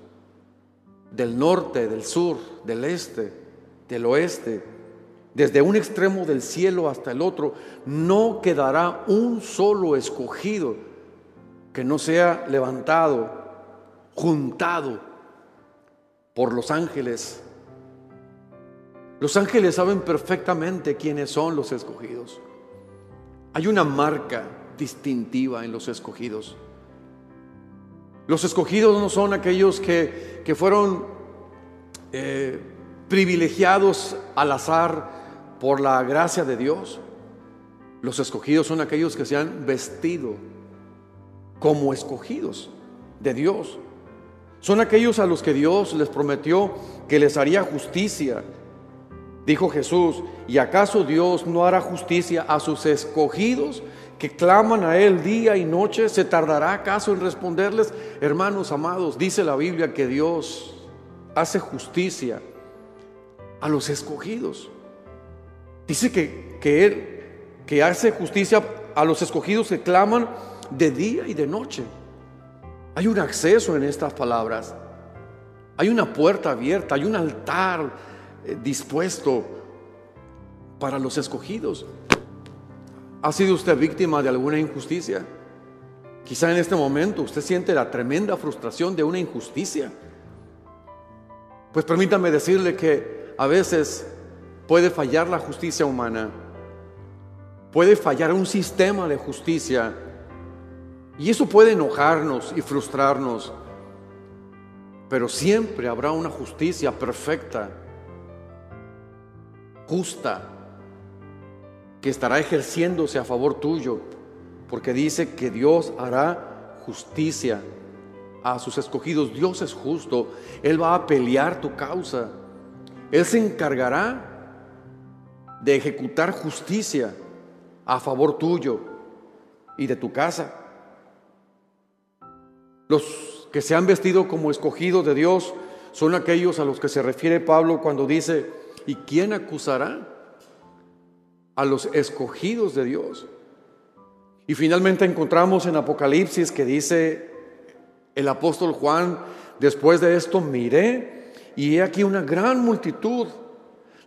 del norte, del sur, del este, del oeste, desde un extremo del cielo hasta el otro. No quedará un solo escogido que no sea levantado, juntado por los ángeles. Los ángeles saben perfectamente quiénes son los escogidos. Hay una marca distintiva en los escogidos. Los escogidos no son aquellos que fueron privilegiados al azar por la gracia de Dios. Los escogidos son aquellos que se han vestido como escogidos de Dios. Son aquellos a los que Dios les prometió que les haría justicia. Dijo Jesús, ¿y acaso Dios no hará justicia a sus escogidos que claman a Él día y noche, ¿se tardará acaso en responderles? Hermanos amados, dice la Biblia que Dios hace justicia a los escogidos. Dice que Él hace justicia a los escogidos que claman de día y de noche. Hay un acceso en estas palabras. Hay una puerta abierta, hay un altar dispuesto para los escogidos. ¿Ha sido usted víctima de alguna injusticia? Quizá en este momento usted siente la tremenda frustración de una injusticia. Pues permítame decirle que a veces puede fallar la justicia humana, puede fallar un sistema de justicia, y eso puede enojarnos y frustrarnos, pero siempre habrá una justicia perfecta, justa, que estará ejerciéndose a favor tuyo, porque dice que Dios hará justicia a sus escogidos. Dios es justo, Él va a pelear tu causa, Él se encargará de ejecutar justicia a favor tuyo y de tu casa. Los que se han vestido como escogidos de Dios son aquellos a los que se refiere Pablo cuando dice: ¿y quién acusará a los escogidos de Dios? Y finalmente encontramos en Apocalipsis que dice el apóstol Juan: después de esto miré, y he aquí una gran multitud,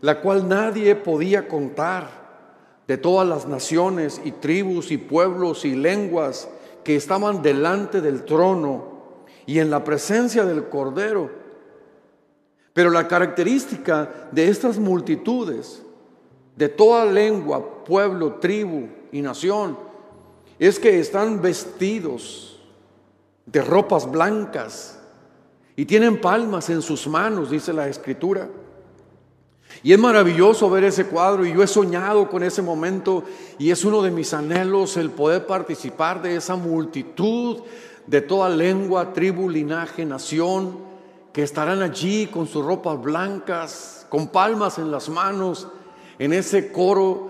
la cual nadie podía contar, de todas las naciones y tribus y pueblos y lenguas, que estaban delante del trono y en la presencia del Cordero. Pero la característica de estas multitudes, de toda lengua, pueblo, tribu y nación, es que están vestidos de ropas blancas y tienen palmas en sus manos, dice la Escritura. Y es maravilloso ver ese cuadro, y yo he soñado con ese momento, y es uno de mis anhelos el poder participar de esa multitud de toda lengua, tribu, linaje, nación, que estarán allí con sus ropas blancas, con palmas en las manos, en ese coro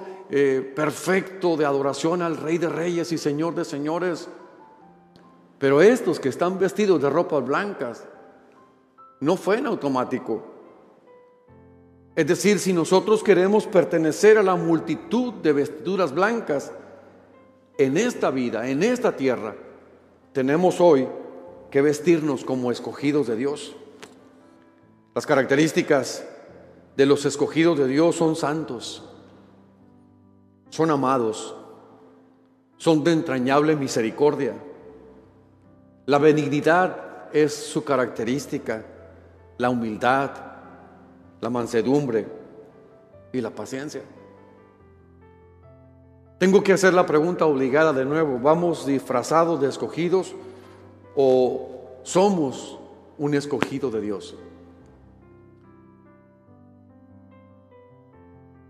perfecto de adoración al Rey de Reyes y Señor de Señores. Pero estos que están vestidos de ropas blancas no fue en automático. Es decir, si nosotros queremos pertenecer a la multitud de vestiduras blancas en esta vida, en esta tierra, tenemos hoy que vestirnos como escogidos de Dios. Las características de los escogidos de Dios son santos, son amados, son de entrañable misericordia. La benignidad es su característica, la humildad, la mansedumbre y la paciencia. Tengo que hacer la pregunta obligada de nuevo: ¿vamos disfrazados de escogidos o somos un escogido de Dios?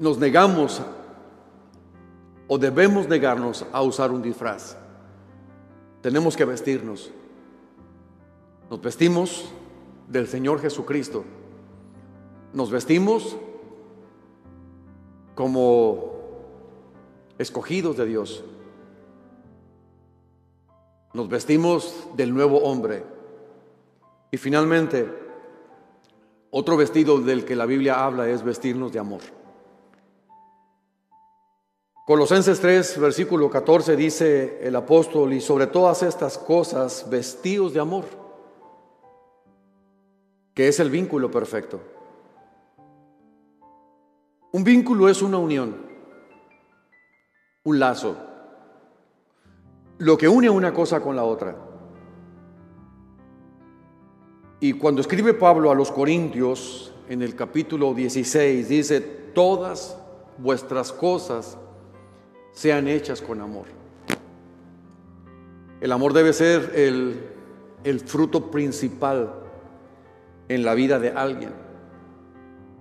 Nos negamos o debemos negarnos a usar un disfraz. Tenemos que vestirnos. Nos vestimos del Señor Jesucristo. Nos vestimos como escogidos de Dios. Nos vestimos del nuevo hombre. Y finalmente, otro vestido del que la Biblia habla es vestirnos de amor. Colosenses 3, versículo 14 dice el apóstol: y sobre todas estas cosas vestíos de amor, que es el vínculo perfecto. Un vínculo es una unión, un lazo, lo que une una cosa con la otra. Y cuando escribe Pablo a los Corintios, en el capítulo 16, dice: todas vuestras cosas sean hechas con amor. El amor debe ser el fruto principal en la vida de alguien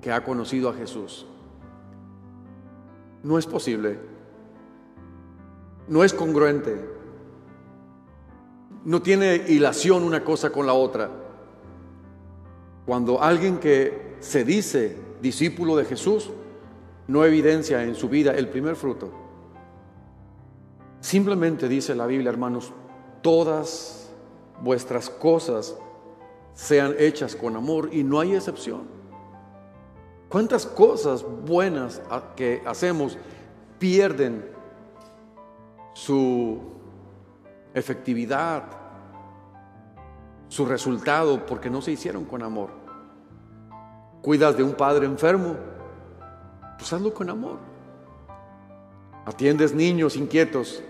que ha conocido a Jesús. No es posible, no es congruente, no tiene hilación una cosa con la otra, cuando alguien que se dice discípulo de Jesús no evidencia en su vida el primer fruto. Simplemente dice la Biblia, hermanos, todas vuestras cosas sean hechas con amor, y no hay excepción. ¿Cuántas cosas buenas que hacemos pierden su efectividad, su resultado, porque no se hicieron con amor? Cuidas de un padre enfermo, pues hazlo con amor. Atiendes niños inquietos,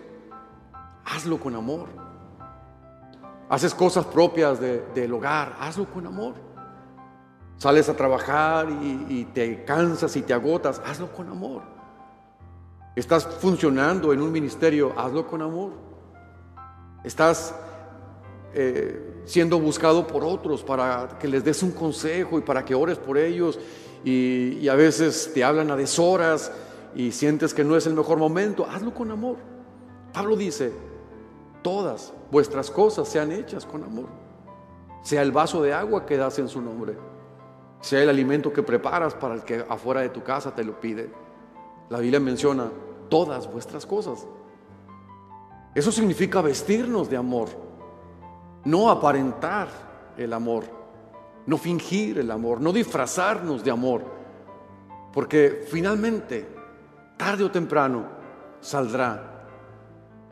hazlo con amor. Haces cosas propias del hogar, hazlo con amor. Sales a trabajar y te cansas y te agotas, hazlo con amor. Estás funcionando en un ministerio, hazlo con amor. Estás siendo buscado por otros para que les des un consejo y para que ores por ellos, y a veces te hablan a deshoras y sientes que no es el mejor momento, hazlo con amor. Pablo dice, todas vuestras cosas sean hechas con amor. Sea el vaso de agua que das en su nombre, sea el alimento que preparas para el que afuera de tu casa te lo pide. La Biblia menciona todas vuestras cosas. Eso significa vestirnos de amor, no aparentar el amor, no fingir el amor, no disfrazarnos de amor, porque finalmente, tarde o temprano, saldrá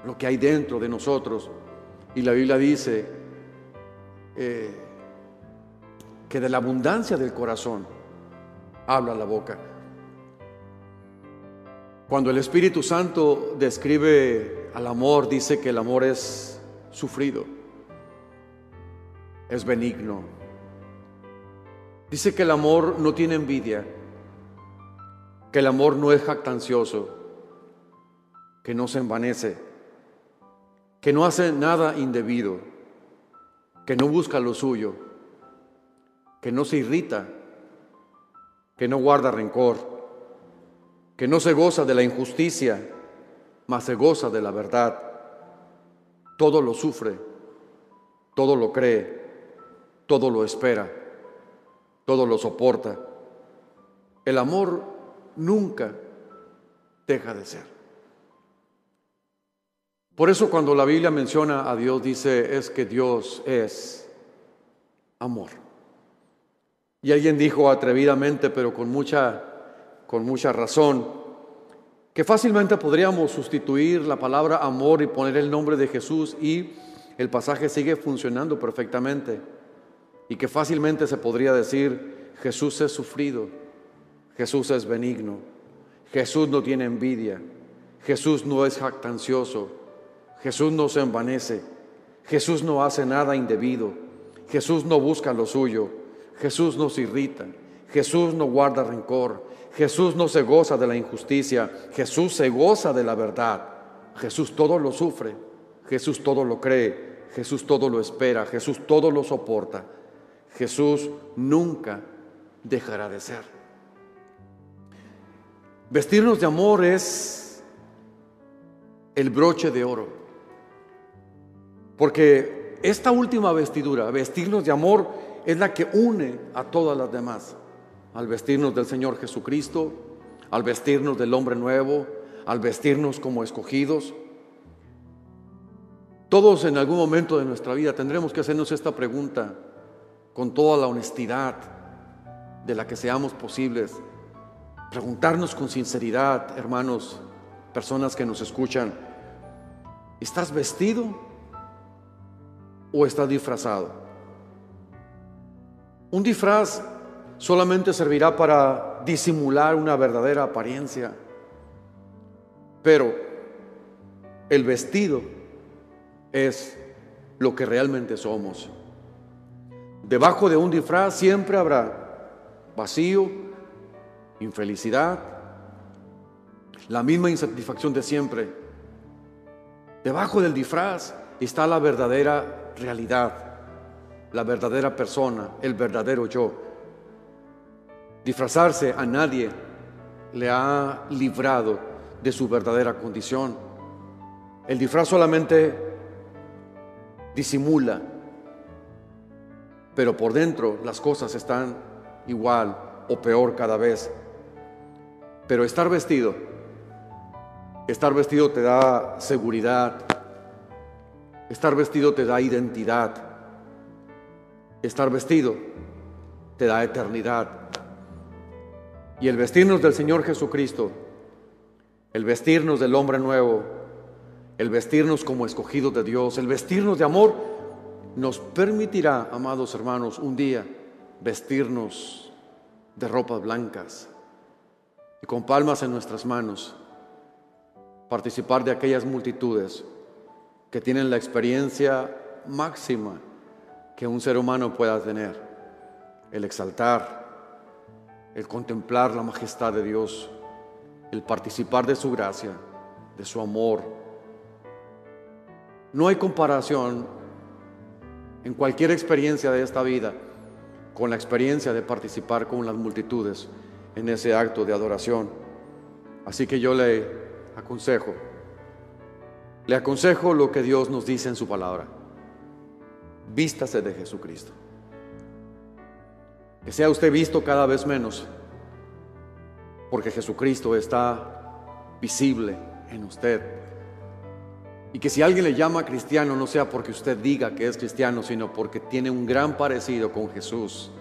lo que hay dentro de nosotros. Y la Biblia dice que de la abundancia del corazón habla la boca. Cuando el Espíritu Santo describe al amor, dice que el amor es sufrido, es benigno. Dice que el amor no tiene envidia, que el amor no es jactancioso, que no se envanece, que no hace nada indebido, que no busca lo suyo, que no se irrita, que no guarda rencor, que no se goza de la injusticia, mas se goza de la verdad. Todo lo sufre, todo lo cree, todo lo espera, todo lo soporta. El amor nunca deja de ser. Por eso cuando la Biblia menciona a Dios, dice, es que Dios es amor. Y alguien dijo atrevidamente, pero con mucha razón, que fácilmente podríamos sustituir la palabra amor y poner el nombre de Jesús, y el pasaje sigue funcionando perfectamente. Y que fácilmente se podría decir, Jesús es sufrido, Jesús es benigno, Jesús no tiene envidia, Jesús no es jactancioso, Jesús no se envanece, Jesús no hace nada indebido, Jesús no busca lo suyo, Jesús no se irrita, Jesús no guarda rencor, Jesús no se goza de la injusticia, Jesús se goza de la verdad. Jesús todo lo sufre, Jesús todo lo cree, Jesús todo lo espera, Jesús todo lo soporta. Jesús nunca dejará de ser. Vestirnos de amor es el broche de oro, porque esta última vestidura, vestirnos de amor, es la que une a todas las demás. Al vestirnos del Señor Jesucristo, al vestirnos del hombre nuevo, al vestirnos como escogidos. Todos en algún momento de nuestra vida tendremos que hacernos esta pregunta con toda la honestidad de la que seamos posibles. Preguntarnos con sinceridad, hermanos, personas que nos escuchan, ¿estás vestido o estás disfrazado? Un disfraz solamente servirá para disimular una verdadera apariencia, pero el vestido es lo que realmente somos. Debajo de un disfraz siempre habrá vacío, infelicidad, la misma insatisfacción de siempre. Debajo del disfraz está la verdadera realidad, la verdadera persona, el verdadero yo. Disfrazarse a nadie le ha librado de su verdadera condición. El disfraz solamente disimula, pero por dentro las cosas están igual o peor cada vez. Pero estar vestido Estar vestido te da seguridad. Estar vestido te da identidad. Estar vestido te da eternidad. Y el vestirnos del Señor Jesucristo, el vestirnos del hombre nuevo, el vestirnos como escogidos de Dios, el vestirnos de amor, nos permitirá, amados hermanos, un día vestirnos de ropas blancas y con palmas en nuestras manos, participar de aquellas multitudes que tienen la experiencia máxima que un ser humano pueda tener, el exaltar, el contemplar la majestad de Dios, el participar de su gracia, de su amor. No hay comparación en cualquier experiencia de esta vida con la experiencia de participar con las multitudes en ese acto de adoración. Así que yo le aconsejo lo que Dios nos dice en su palabra: vístase de Jesucristo. Que sea usted visto cada vez menos, porque Jesucristo está visible en usted. Y que si alguien le llama cristiano, no sea porque usted diga que es cristiano, sino porque tiene un gran parecido con Jesús.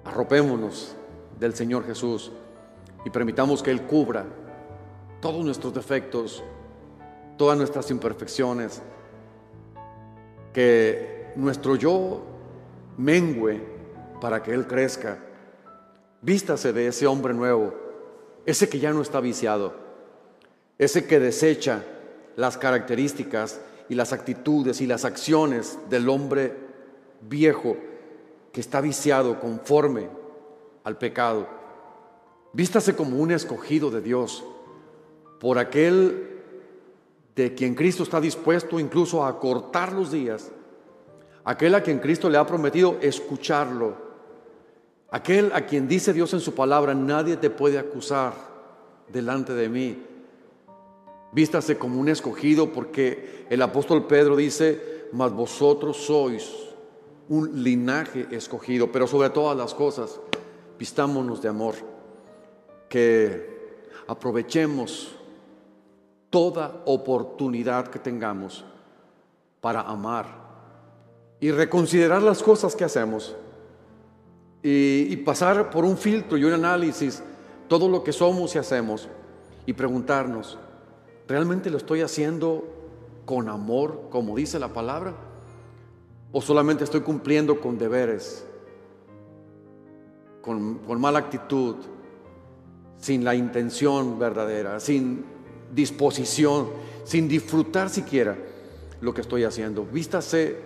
Arropémonos del Señor Jesús y permitamos que Él cubra todos nuestros defectos, todas nuestras imperfecciones, que nuestro yo mengüe para que Él crezca. Vístase de ese hombre nuevo, ese que ya no está viciado, ese que desecha las características y las actitudes y las acciones del hombre viejo que está viciado conforme al pecado. Vístase como un escogido de Dios, por aquel de quien Cristo está dispuesto incluso a acortar los días, aquel a quien Cristo le ha prometido escucharlo, aquel a quien dice Dios en su palabra: nadie te puede acusar delante de mí. Vístase como un escogido, porque el apóstol Pedro dice: mas vosotros sois un linaje escogido. Pero sobre todas las cosas, vistámonos de amor, que aprovechemos toda oportunidad que tengamos para amar y reconsiderar las cosas que hacemos y pasar por un filtro y un análisis todo lo que somos y hacemos, y preguntarnos: ¿realmente lo estoy haciendo con amor, como dice la palabra? ¿O solamente estoy cumpliendo con deberes, con mala actitud, sin la intención verdadera, sin disposición, sin disfrutar siquiera lo que estoy haciendo? Vístase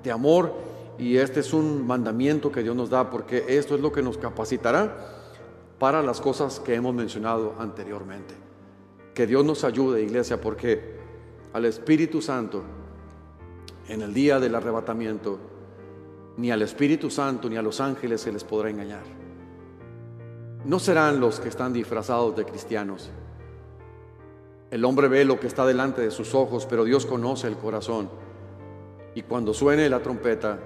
de amor, y este es un mandamiento que Dios nos da, porque esto es lo que nos capacitará para las cosas que hemos mencionado anteriormente. Que Dios nos ayude, iglesia, porque al Espíritu Santo, en el día del arrebatamiento, ni al Espíritu Santo ni a los ángeles se les podrá engañar. No serán los que están disfrazados de cristianos. El hombre ve lo que está delante de sus ojos, pero Dios conoce el corazón. Y cuando suene la trompeta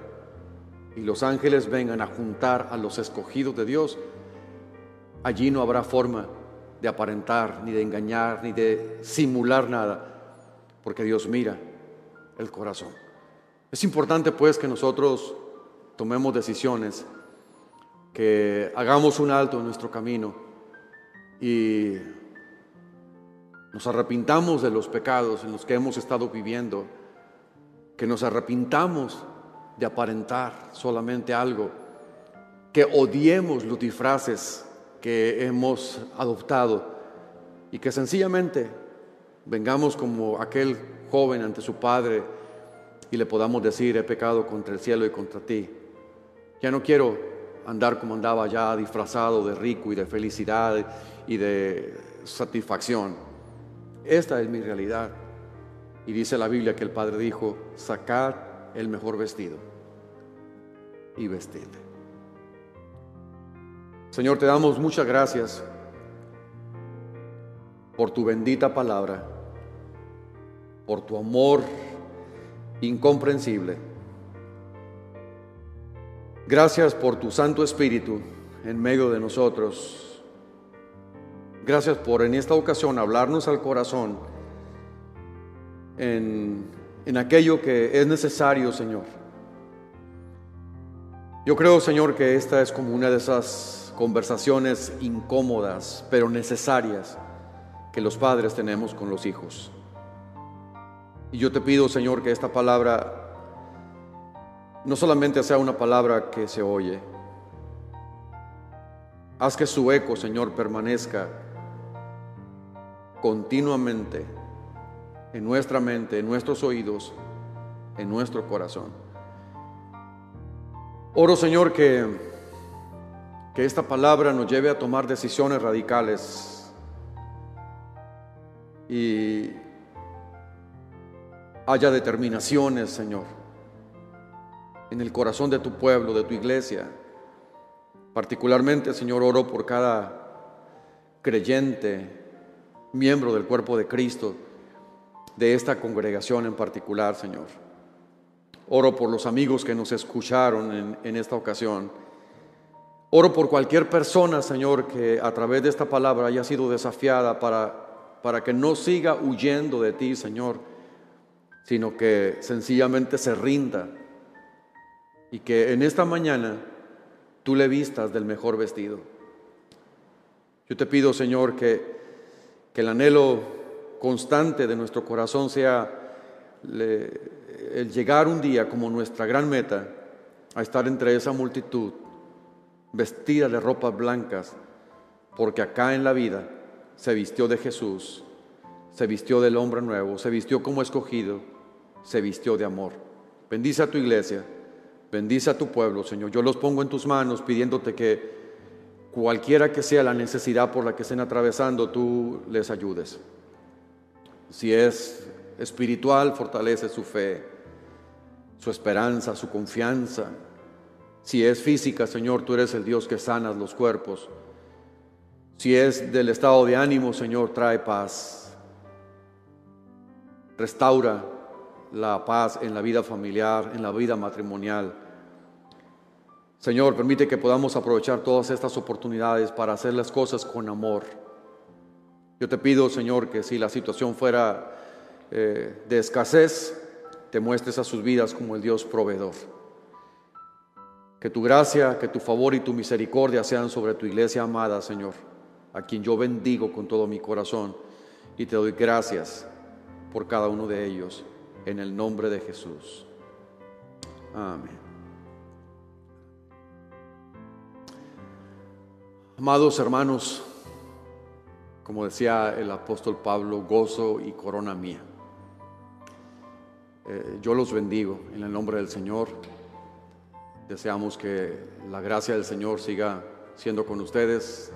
y los ángeles vengan a juntar a los escogidos de Dios, allí no habrá forma de aparentar, ni de engañar, ni de simular nada, porque Dios mira el corazón. Es importante pues que nosotros tomemos decisiones, que hagamos un alto en nuestro camino y nos arrepintamos de los pecados en los que hemos estado viviendo, que nos arrepintamos de aparentar solamente algo, que odiemos los disfraces que hemos adoptado, y que sencillamente vengamos como aquel joven ante su padre y le podamos decir: he pecado contra el cielo y contra ti. Ya no quiero andar como andaba, ya disfrazado de rico y de felicidad y de satisfacción. Esta es mi realidad. Y dice la Biblia que el Padre dijo: sacad el mejor vestido y vestidle. Señor, te damos muchas gracias por tu bendita palabra, por tu amor incomprensible. Gracias por tu Santo Espíritu en medio de nosotros. Gracias por en esta ocasión hablarnos al corazón en aquello que es necesario, Señor. Yo creo, Señor, que esta es como una de esas conversaciones incómodas, pero necesarias, que los padres tenemos con los hijos. Y yo te pido, Señor, que esta palabra no solamente sea una palabra que se oye. Haz que su eco, Señor, permanezca continuamente en nuestra mente, en nuestros oídos, en nuestro corazón. Oro, Señor, que esta palabra nos lleve a tomar decisiones radicales y haya determinaciones, Señor, en el corazón de tu pueblo, de tu iglesia. Particularmente, Señor, oro por cada creyente, miembro del cuerpo de Cristo, de esta congregación en particular, Señor. Oro por los amigos que nos escucharon en esta ocasión. Oro por cualquier persona, Señor, que a través de esta palabra haya sido desafiada para que no siga huyendo de ti, Señor, sino que sencillamente se rinda y que en esta mañana tú le vistas del mejor vestido. Yo te pido, Señor, que el anhelo constante de nuestro corazón sea el llegar un día como nuestra gran meta a estar entre esa multitud vestida de ropas blancas, porque acá en la vida se vistió de Jesús, se vistió del hombre nuevo, se vistió como escogido, se vistió de amor. Bendice a tu iglesia, bendice a tu pueblo, Señor. Yo los pongo en tus manos pidiéndote que cualquiera que sea la necesidad por la que estén atravesando, tú les ayudes. Si es espiritual, fortalece su fe, su esperanza, su confianza. Si es física, Señor, tú eres el Dios que sanas los cuerpos. Si es del estado de ánimo, Señor, trae paz. Restaura la paz en la vida familiar, en la vida matrimonial. Señor, permite que podamos aprovechar todas estas oportunidades para hacer las cosas con amor. Yo te pido, Señor, que si la situación fuera de escasez, te muestres a sus vidas como el Dios proveedor. Que tu gracia, que tu favor y tu misericordia sean sobre tu iglesia amada, Señor, a quien yo bendigo con todo mi corazón y te doy gracias por cada uno de ellos, en el nombre de Jesús. Amén. Amados hermanos, como decía el apóstol Pablo, gozo y corona mía. Yo los bendigo en el nombre del Señor. Deseamos que la gracia del Señor siga siendo con ustedes,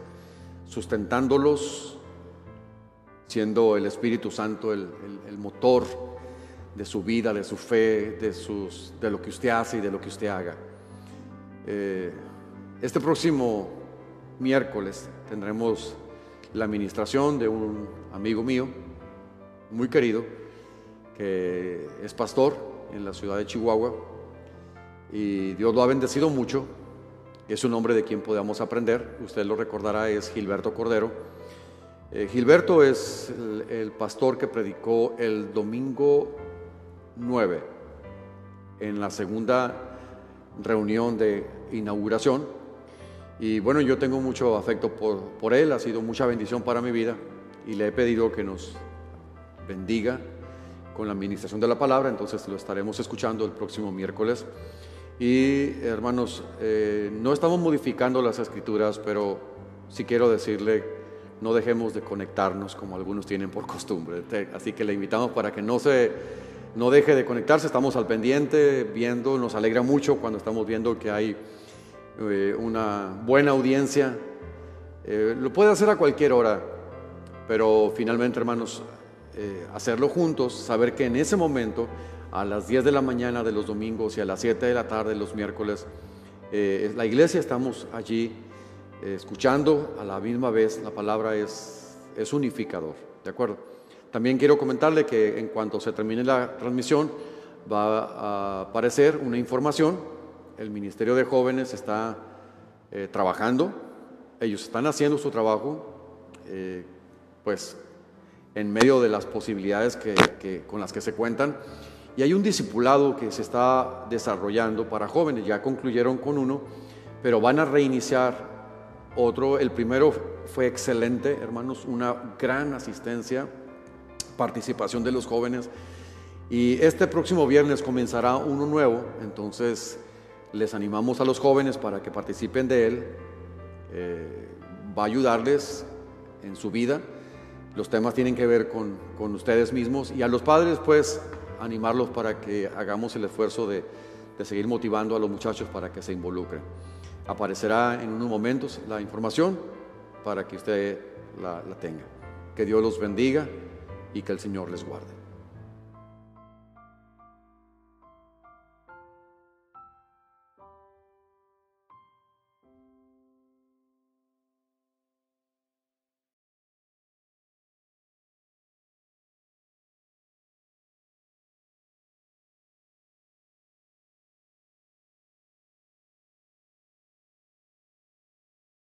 sustentándolos, siendo el Espíritu Santo el motor de su vida, de su fe, de lo que usted hace y de lo que usted haga. Este próximo miércoles tendremos la administración de un amigo mío, muy querido, que es pastor en la ciudad de Chihuahua, y Dios lo ha bendecido mucho. Es un hombre de quien podamos aprender. Usted lo recordará, es Gilberto Cordero. Gilberto es el pastor que predicó el domingo 9 en la segunda reunión de inauguración. Y bueno, yo tengo mucho afecto por él, ha sido mucha bendición para mi vida y le he pedido que nos bendiga con la administración de la palabra. Entonces lo estaremos escuchando el próximo miércoles. Y hermanos, no estamos modificando las escrituras, pero sí quiero decirle, no dejemos de conectarnos como algunos tienen por costumbre. Así que le invitamos para que no deje de conectarse. Estamos al pendiente viendo, nos alegra mucho cuando estamos viendo que hay una buena audiencia. Lo puede hacer a cualquier hora, pero finalmente, hermanos, hacerlo juntos, saber que en ese momento, a las 10 de la mañana de los domingos y a las 7 de la tarde los miércoles, la iglesia estamos allí escuchando a la misma vez. La palabra es unificador, ¿de acuerdo? También quiero comentarle que en cuanto se termine la transmisión va a aparecer una información. El Ministerio de Jóvenes está trabajando, ellos están haciendo su trabajo, pues en medio de las posibilidades con las que se cuentan. Y hay un discipulado que se está desarrollando para jóvenes. Ya concluyeron con uno, pero van a reiniciar otro. El primero fue excelente, hermanos, una gran asistencia, participación de los jóvenes. Y este próximo viernes comenzará uno nuevo, entonces les animamos a los jóvenes para que participen de él. Va a ayudarles en su vida. Los temas tienen que ver con ustedes mismos, y a los padres, pues, animarlos para que hagamos el esfuerzo de seguir motivando a los muchachos para que se involucren. Aparecerá en unos momentos la información para que usted la tenga. Que Dios los bendiga y que el Señor les guarde.